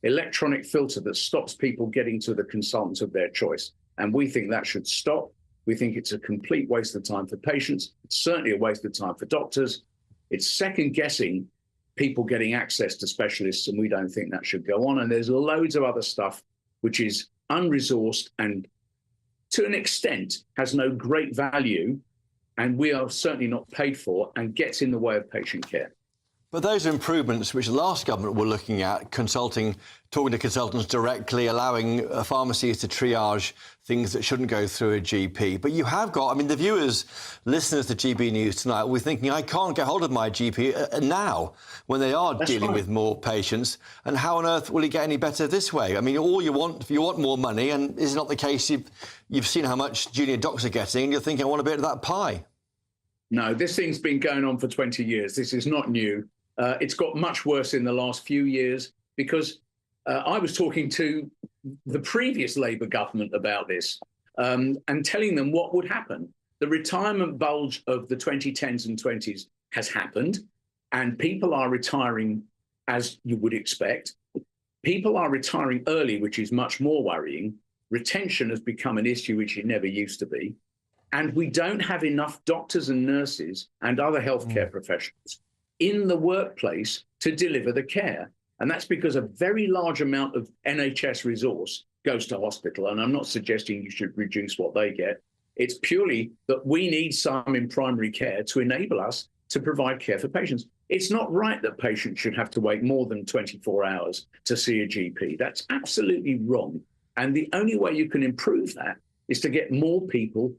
electronic filter that stops people getting to the consultant of their choice. And we think that should stop. We think it's a complete waste of time for patients. It's certainly a waste of time for doctors. It's second guessing people getting access to specialists, and we don't think that should go on. And there's loads of other stuff which is unresourced and to an extent has no great value, and we are certainly not paid for and gets in the way of patient care. But those are improvements which the last government were looking at, talking to consultants directly, allowing pharmacies to triage things that shouldn't go through a GP. But you have got, I mean, the viewers, listeners to GB News tonight will be thinking, I can't get hold of my GP now when they are dealing with more patients. And how on earth will it get any better this way? I mean, all you want more money, and is not the case you've seen how much junior doctors are getting, and you're thinking, I want a bit of that pie. No, this thing's been going on for 20 years. This is not new. It's got much worse in the last few years because I was talking to the previous Labour government about this and telling them what would happen. The retirement bulge of the 2010s and 20s has happened, and people are retiring as you would expect. People are retiring early, which is much more worrying. Retention has become an issue which it never used to be. And we don't have enough doctors and nurses and other healthcare professionals in the workplace to deliver the care. And that's because a very large amount of NHS resource goes to hospital. And I'm not suggesting you should reduce what they get. It's purely that we need some in primary care to enable us to provide care for patients. It's not right that patients should have to wait more than 24 hours to see a GP. That's absolutely wrong. And the only way you can improve that is to get more people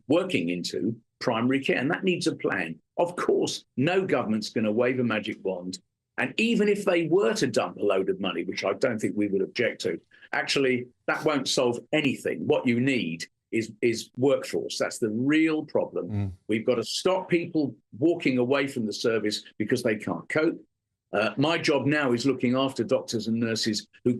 working into primary care. And that needs a plan. Of course, no government's going to wave a magic wand. And even if they were to dump a load of money, which I don't think we would object to, actually, that won't solve anything. What you need is workforce. That's the real problem. We've got to stop people walking away from the service because they can't cope. My job now is looking after doctors and nurses who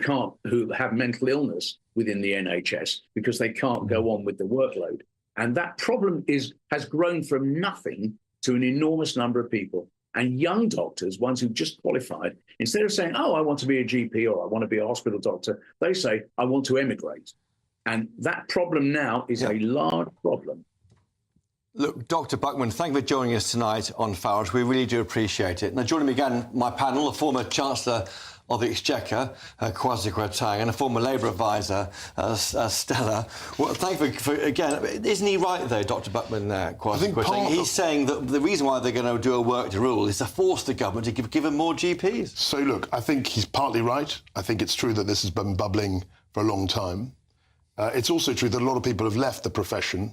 have mental illness within the NHS because they can't go on with the workload. And that problem has grown from nothing to an enormous number of people. And young doctors, ones who just qualified, instead of saying, oh, I want to be a GP or I want to be a hospital doctor, they say, I want to emigrate. And that problem now is a large problem. Look, Dr. Buckman, thank you for joining us tonight on Farage. We really do appreciate it. Now, joining me again, my panel, a former Chancellor of the Exchequer, Kwasi Kwarteng, and a former Labour advisor, Stella. Well, thank you for again. Isn't he right, though, Dr. Buckman, Kwasi Kwarteng? He's saying that the reason why they're going to do a work to rule is to force the government to give them more GPs. So, look, I think he's partly right. I think it's true that this has been bubbling for a long time. It's also true that a lot of people have left the profession,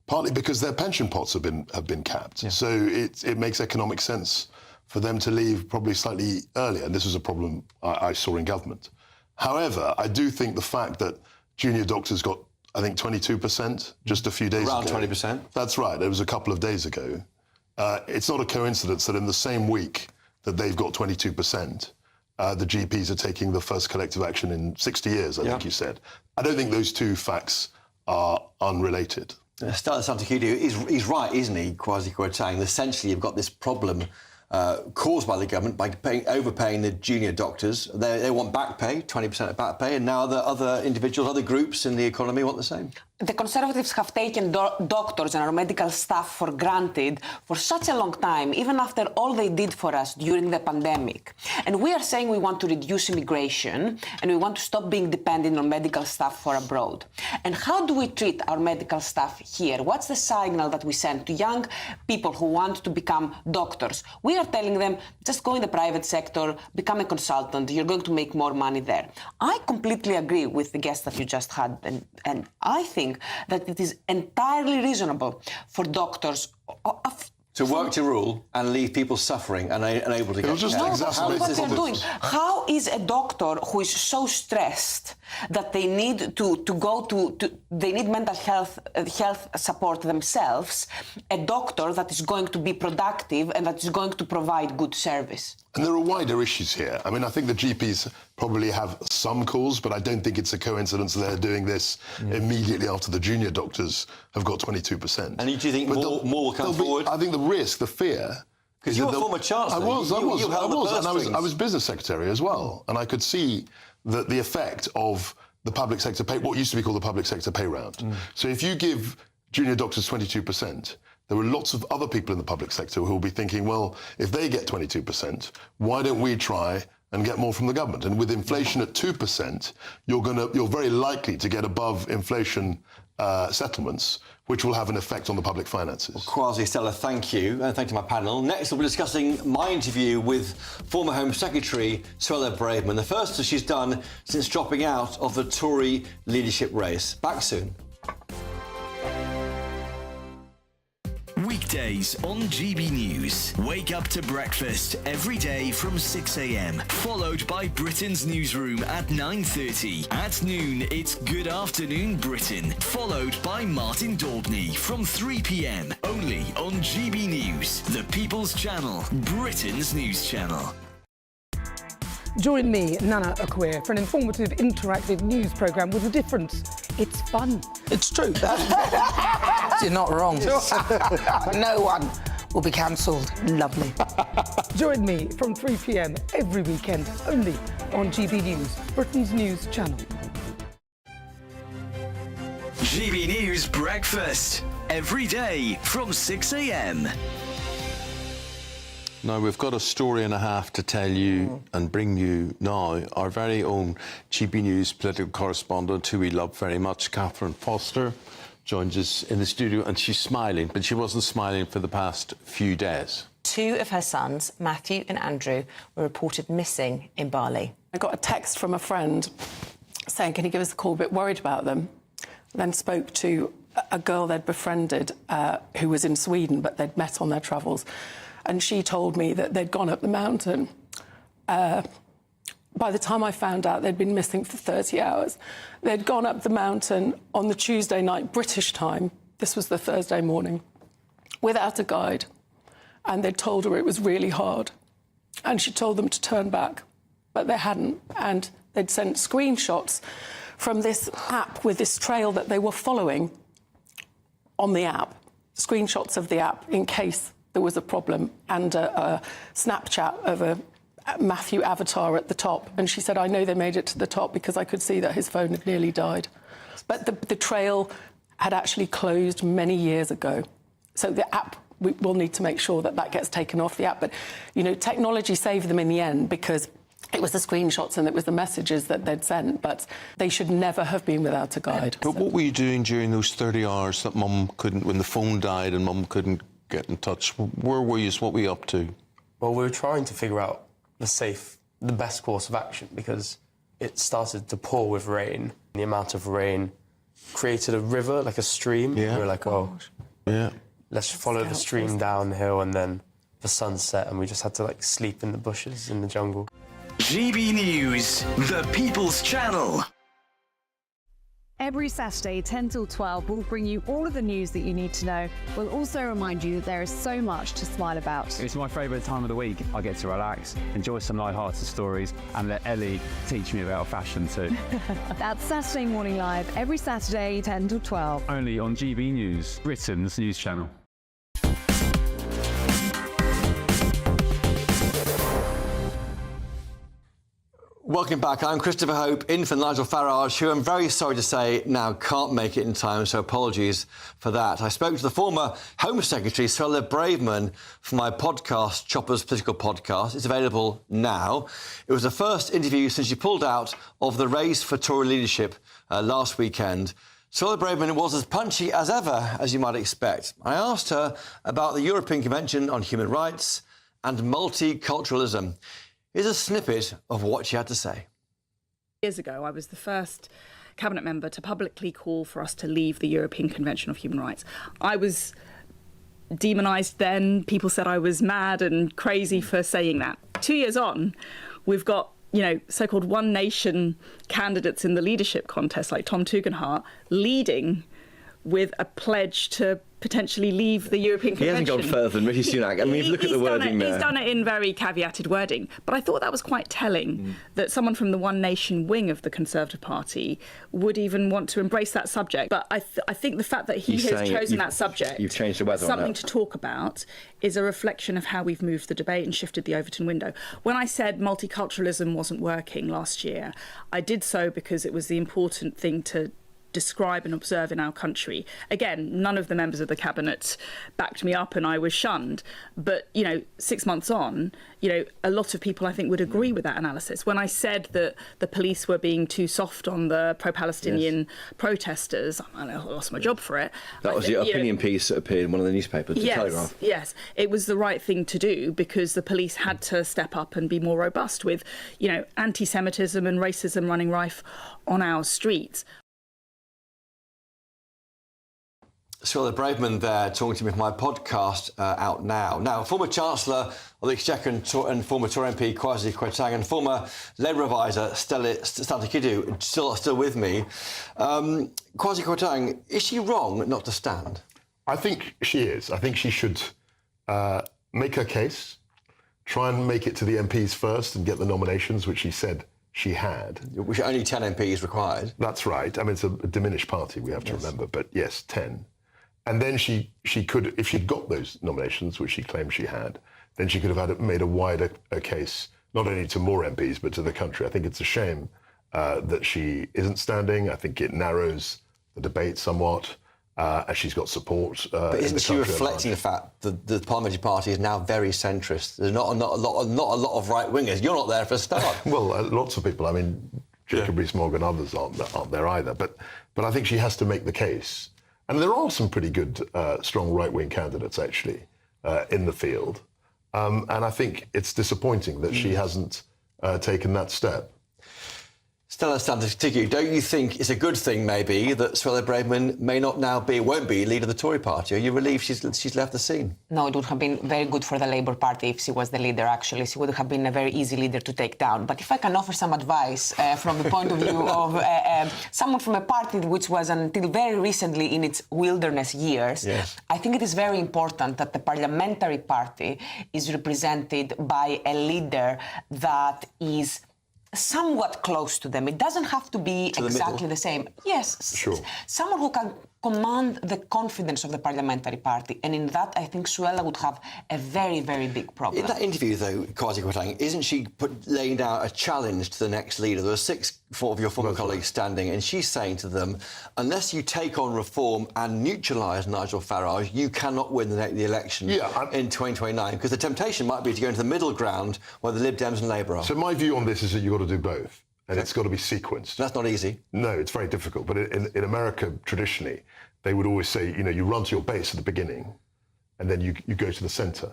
partly because their pension pots have been capped. Yeah. So it makes economic sense for them to leave probably slightly earlier. And this was a problem I saw in government. However, I do think the fact that junior doctors got, I think, 22% just a few days ago. Around 20%. That's right. It was a couple of days ago. It's not a coincidence that in the same week that they've got 22%, the GPs are taking the first collective action in 60 years, I think you said. I don't think those two facts are unrelated. Stella Santakidi, he's right, isn't he, Kwasi Kwarteng? Essentially, you've got this problem caused by the government by overpaying the junior doctors. They want back pay, 20% of back pay, and now the other individuals, other groups in the economy want the same. The Conservatives have taken doctors and our medical staff for granted for such a long time, even after all they did for us during the pandemic. And we are saying we want to reduce immigration and we want to stop being dependent on medical staff for abroad. And how do we treat our medical staff here? What's the signal that we send to young people who want to become doctors? We are telling them, just go in the private sector, become a consultant, you're going to make more money there. I completely agree with the guest that you just had, and I think that it is entirely reasonable for doctors to work to rule and leave people suffering and unable to get care. No, that's not what they're doing. How is a doctor who is so stressed that they need they need mental health support themselves, a doctor that is going to be productive and that is going to provide good service? And there are wider issues here. I mean, I think the GPs probably have some cause, but I don't think it's a coincidence they're doing this immediately after the junior doctors have got 22%. And do you think more will come forward? I think the risk, the fear... Because you were former Chancellor. I was business secretary as well. And I could see the effect of the public sector pay, what used to be called the public sector pay round. So if you give junior doctors 22%, there were lots of other people in the public sector who will be thinking, well, if they get 22%, why don't we try and get more from the government? And with inflation at 2%, you're very likely to get above inflation settlements, which will have an effect on the public finances. Kwasi, Stella, thank you. And thank you to my panel. Next, we'll be discussing my interview with former Home Secretary Suella Braverman, the first that she's done since dropping out of the Tory leadership race. Back soon. Weekdays on GB News. Wake up to breakfast every day from 6 a.m. Followed by Britain's newsroom at 9:30. At noon, it's Good Afternoon Britain. Followed by Martin Daubney from 3 p.m. Only on GB News, the People's Channel, Britain's news channel. Join me, Nana Akwe, for an informative, interactive news programme with a difference. It's fun. It's true. You're not wrong. No one will be cancelled. Lovely. Join me from 3 p.m. every weekend, only on GB News, Britain's news channel. GB News Breakfast, every day from 6 a.m. Now, we've got a story and a half to tell you and bring you now. Our very own GB News political correspondent, who we love very much, Catherine Foster, joins us in the studio, and she's smiling, but she wasn't smiling for the past few days. 2 of her sons, Matthew and Andrew, were reported missing in Bali. I got a text from a friend saying, can you give us a call, a bit worried about them. Then spoke to a girl they'd befriended who was in Sweden, but they'd met on their travels. And she told me that they'd gone up the mountain. By the time I found out, they'd been missing for 30 hours. They'd gone up the mountain on the Tuesday night, British time. This was the Thursday morning, without a guide. And they'd told her it was really hard. And she told them to turn back, but they hadn't. And they'd sent screenshots from this app with this trail that they were following on the app, screenshots of the app in case there was a problem, and a Snapchat of a Matthew avatar at the top. And she said, I know they made it to the top because I could see that his phone had nearly died. But the trail had actually closed many years ago. So the app, we will need to make sure that that gets taken off the app. But, you know, technology saved them in the end because it was the screenshots and it was the messages that they'd sent, but they should never have been without a guide. But what were you doing during those 30 hours that Mum couldn't, when the phone died and Mum couldn't get in touch? Where were you? What were you up to? Well, we were trying to figure out the best course of action, because it started to pour with rain. The amount of rain created a river, like a stream. Yeah. We were like, oh, yeah, let's follow the stream downhill, and then the sun set, and we just had to like sleep in the bushes in the jungle. GB News, the People's Channel. Every Saturday, 10 till 12, we'll bring you all of the news that you need to know. We'll also remind you that there is so much to smile about. It's my favourite time of the week. I get to relax, enjoy some light-hearted stories, and let Ellie teach me about fashion too. That's Saturday Morning Live, every Saturday, 10 till 12. Only on GB News, Britain's news channel. Welcome back. I'm Christopher Hope, in for Nigel Farage, who I'm very sorry to say now can't make it in time, so apologies for that. I spoke to the former Home Secretary, Suella Braverman, for my podcast, Chopper's Political Podcast. It's available now. It was the first interview since she pulled out of the race for Tory leadership last weekend. Suella Braverman was as punchy as ever, as you might expect. I asked her about the European Convention on Human Rights and multiculturalism. Here's a snippet of what she had to say. Years ago, I was the first cabinet member to publicly call for us to leave the European Convention of Human Rights. I was demonised then. People said I was mad and crazy for saying that. 2 years on, we've got, you know, so-called one nation candidates in the leadership contest, like Tom Tugendhat, leading with a pledge to potentially leave the European Convention. He hasn't gone further than Rishi Sunak. I mean, look at the wording there. He's done it in very caveated wording. But I thought that was quite telling that someone from the One Nation wing of the Conservative Party would even want to embrace that subject. But I think the fact that he has chosen that subject, you've changed the weather something to talk about, is a reflection of how we've moved the debate and shifted the Overton window. When I said multiculturalism wasn't working last year, I did so because it was the important thing to describe and observe in our country. Again, none of the members of the cabinet backed me up and I was shunned. But, 6 months on, a lot of people, I think, would agree with that analysis. When I said that the police were being too soft on the pro-Palestinian protesters, I lost my job for it. That was the opinion piece that appeared in one of the newspapers, the Telegraph. Yes, it was the right thing to do because the police had to step up and be more robust with, anti-Semitism and racism running rife on our streets. Suella Braverman there talking to me from my podcast out now. Now, former Chancellor of the Exchequer and former Tory MP Kwasi Kwarteng and former Labour advisor Stella Kidu still with me. Kwasi Kwarteng, is she wrong not to stand? I think she is. I think she should make her case, try and make it to the MPs first and get the nominations, which she said she had. Which only 10 MPs required. That's right. I mean, it's a diminished party, we have to remember, but yes, 10. And then she could, if she'd got those nominations, which she claimed she had, then she could have made a wider case, not only to more MPs, but to the country. I think it's a shame that she isn't standing. I think it narrows the debate somewhat, as she's got support. But isn't she reflecting the fact that the parliamentary party is now very centrist? There's not a lot of right-wingers. You're not there for a start. Well, lots of people. I mean, Jacob Rees-Mogg and others aren't there either. But I think she has to make the case. And there are some pretty good, strong right-wing candidates, actually, in the field. And I think it's disappointing that she hasn't taken that step. Stella Kidu, don't you think it's a good thing, maybe, that Suella Braverman won't be leader of the Tory party? Are you relieved she's left the scene? No, it would have been very good for the Labour Party if she was the leader, actually. She would have been a very easy leader to take down. But if I can offer some advice from the point of view of someone from a party which was until very recently in its wilderness years, I think it is very important that the parliamentary party is represented by a leader that is somewhat close to them. It doesn't have to be exactly the same. Yes, sure. Someone who can command the confidence of the parliamentary party. And in that, I think Suella would have a very, very big problem. In that interview, though, Kwasi Kwarteng, isn't she laying down a challenge to the next leader? There are 6 of your former colleagues standing, and she's saying to them, unless you take on reform and neutralise Nigel Farage, you cannot win the election in 2029, because the temptation might be to go into the middle ground where the Lib Dems and Labour are. So my view on this is that you've got to do both. And it's got to be sequenced. That's not easy. No, it's very difficult. But in America, traditionally, they would always say, you run to your base at the beginning, and then you go to the centre.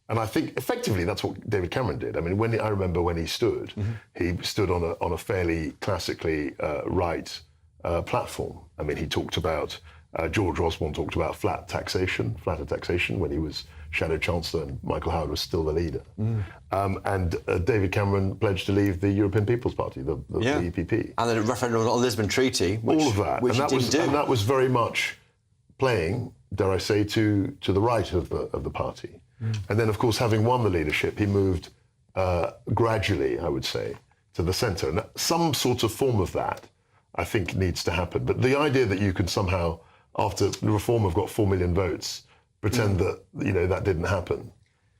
And I think, effectively, that's what David Cameron did. I mean, I remember when he stood, he stood on a fairly classically right platform. I mean, he talked about, George Osborne talked about flatter taxation when he was Shadow Chancellor and Michael Howard was still the leader. And David Cameron pledged to leave the European People's Party, the EPP. And the referendum on the Lisbon Treaty, all of that. Which and that was very much playing, dare I say, to the right of the party. And then, of course, having won the leadership, he moved gradually, I would say, to the centre. And some sort of form of that, I think, needs to happen. But the idea that you can somehow, after the Reform have got 4 million votes, pretend that, that didn't happen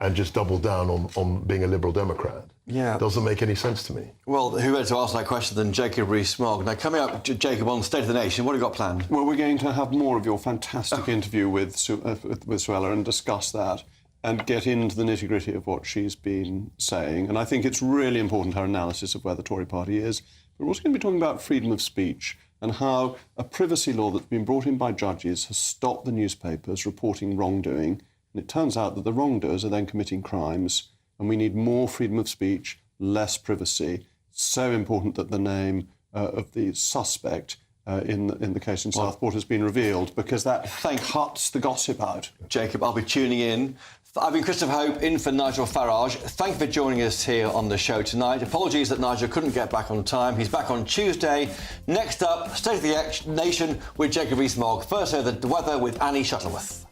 and just double down on being a Liberal Democrat doesn't make any sense to me. Well, who better to ask that question than Jacob Rees-Mogg? Now, coming up, Jacob, on State of the Nation, what have you got planned? Well, we're going to have more of your fantastic interview with Suella and discuss that and get into the nitty-gritty of what she's been saying. And I think it's really important, her analysis of where the Tory party is. We're also going to be talking about freedom of speech and how a privacy law that's been brought in by judges has stopped the newspapers reporting wrongdoing. And it turns out that the wrongdoers are then committing crimes, and we need more freedom of speech, less privacy. It's so important that the name of the suspect in the case in Southport has been revealed, because that cuts the gossip out. Jacob, I'll be tuning in. I've been Christopher Hope, in for Nigel Farage. Thank you for joining us here on the show tonight. Apologies that Nigel couldn't get back on time. He's back on Tuesday. Next up, State of the Nation with Jacob Rees-Mogg. First, the weather with Annie Shuttleworth.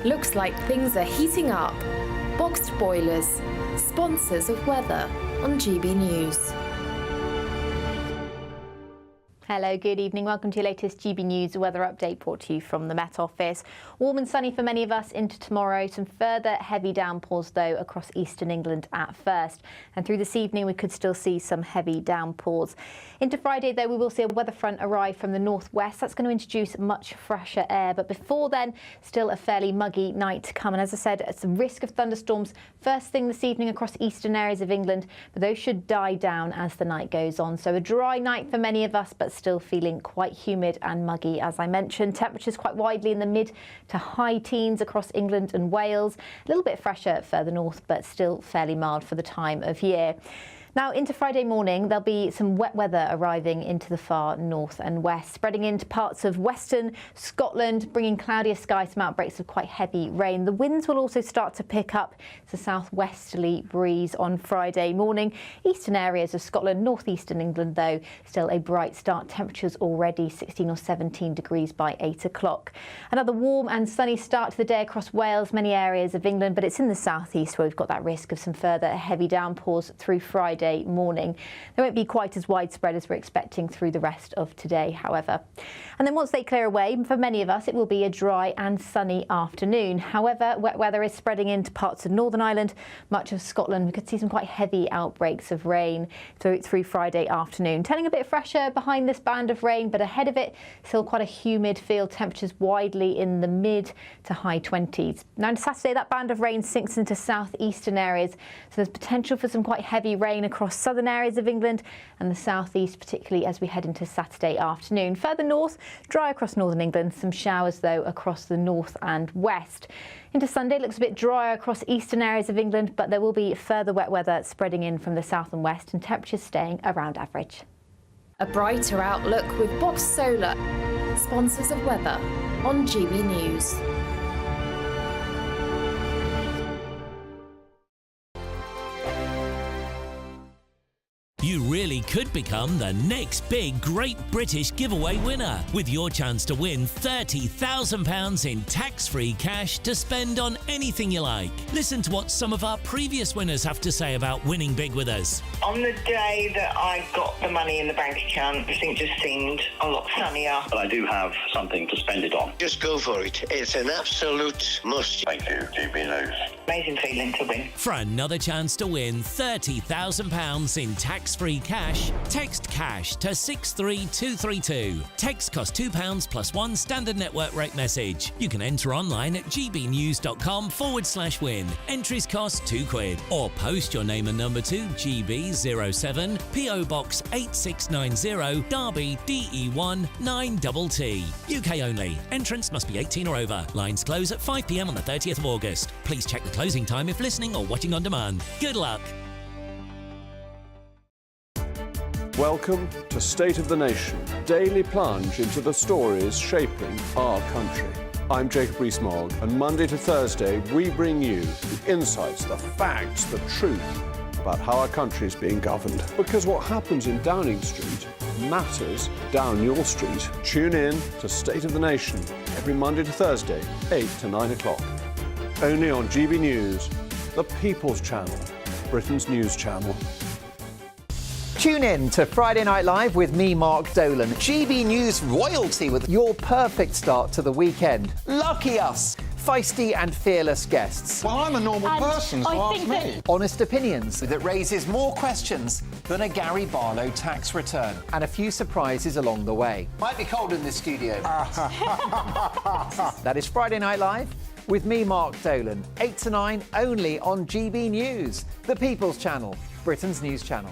Looks like things are heating up. Boxed boilers, sponsors of weather on GB News. Hello, good evening. Welcome to your latest GB News weather update brought to you from the Met Office. Warm and sunny for many of us into tomorrow. Some further heavy downpours, though, across eastern England at first. And through this evening, we could still see some heavy downpours. Into Friday, though, we will see a weather front arrive from the northwest. That's going to introduce much fresher air. But before then, still a fairly muggy night to come. And as I said, it's a risk of thunderstorms first thing this evening across eastern areas of England. But those should die down as the night goes on. So a dry night for many of us, but still feeling quite humid and muggy, as I mentioned. Temperatures quite widely in the mid to high teens across England and Wales. A little bit fresher further north, but still fairly mild for the time of year. Now, into Friday morning, there'll be some wet weather arriving into the far north and west, spreading into parts of western Scotland, bringing cloudier skies, some outbreaks of quite heavy rain. The winds will also start to pick up. It's a southwesterly breeze on Friday morning. Eastern areas of Scotland, northeastern England, though, still a bright start. Temperatures already 16 or 17 degrees by 8 o'clock. Another warm and sunny start to the day across Wales, many areas of England, but it's in the southeast where we've got that risk of some further heavy downpours through Friday morning. They won't be quite as widespread as we're expecting through the rest of today, however. And then once they clear away, for many of us, it will be a dry and sunny afternoon. However, wet weather is spreading into parts of Northern Ireland, much of Scotland. We could see some quite heavy outbreaks of rain through Friday afternoon. Turning a bit fresher behind this band of rain, but ahead of it, still quite a humid feel. Temperatures widely in the mid to high 20s. Now, on Saturday, that band of rain sinks into southeastern areas, so there's potential for some quite heavy rain across southern areas of England and the southeast, particularly as we head into Saturday afternoon. Further north, dry across northern England, some showers though across the north and west. Into Sunday, looks a bit drier across eastern areas of England, but there will be further wet weather spreading in from the south and west and temperatures staying around average. A brighter outlook with Box Solar, sponsors of weather on GB News. You really could become the next big Great British Giveaway winner with your chance to win £30,000 in tax-free cash to spend on anything you like. Listen to what some of our previous winners have to say about winning big with us. On the day that I got the money in the bank account, everything just seemed a lot sunnier. But I do have something to spend it on. Just go for it. It's an absolute must. Thank you, GB News. Amazing feeling to win. For another chance to win £30,000 in tax-free cash, text cash to 63232. Text costs £2 plus one standard network rate message. You can enter online at gbnews.com/win. Entries cost £2 or post your name and number to GB07 PO Box 8690 Derby DE1 9TT. UK only. Entrants must be 18 or over. Lines close at 5 p.m. on the 30th of August. Please check the closing time if listening or watching on demand. Good luck. Welcome to State of the Nation, daily plunge into the stories shaping our country. I'm Jacob Rees-Mogg, and Monday to Thursday we bring you the insights, the facts, the truth about how our country is being governed. Because what happens in Downing Street matters down your street. Tune in to State of the Nation every Monday to Thursday, 8 to 9 o'clock. Only on GB News, the People's Channel, Britain's news channel. Tune in to Friday Night Live with me, Mark Dolan. GB News royalty with your perfect start to the weekend. Lucky us! Feisty and fearless guests. Well, I'm a normal person, so ask me. Honest opinions that raises more questions than a Gary Barlow tax return. And a few surprises along the way. Might be cold in this studio. That is Friday Night Live with me, Mark Dolan. 8 to 9, only on GB News, the People's Channel, Britain's news channel.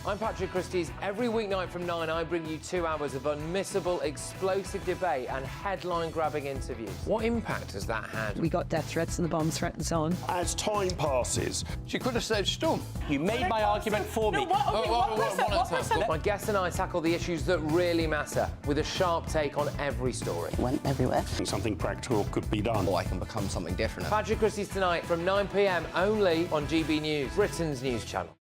I'm Patrick Christie's. Every weeknight from 9, I bring you 2 hours of unmissable, explosive debate and headline-grabbing interviews. What impact has that had? We got death threats and the bomb threats on. As time passes, she could have saved Storm. You made my argument for me. My guests and I tackle the issues that really matter with a sharp take on every story. Went everywhere. Something practical could be done. Or I can become something different. Patrick Christie's tonight from 9 p.m. only on GB News, Britain's news channel.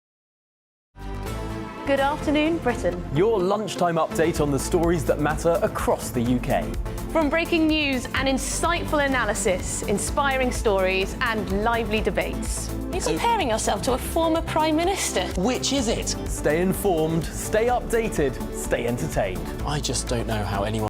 Good Afternoon Britain. Your lunchtime update on the stories that matter across the UK. From breaking news and insightful analysis, inspiring stories and lively debates. You're comparing yourself to a former Prime Minister. Which is it? Stay informed, stay updated, stay entertained. I just don't know how anyone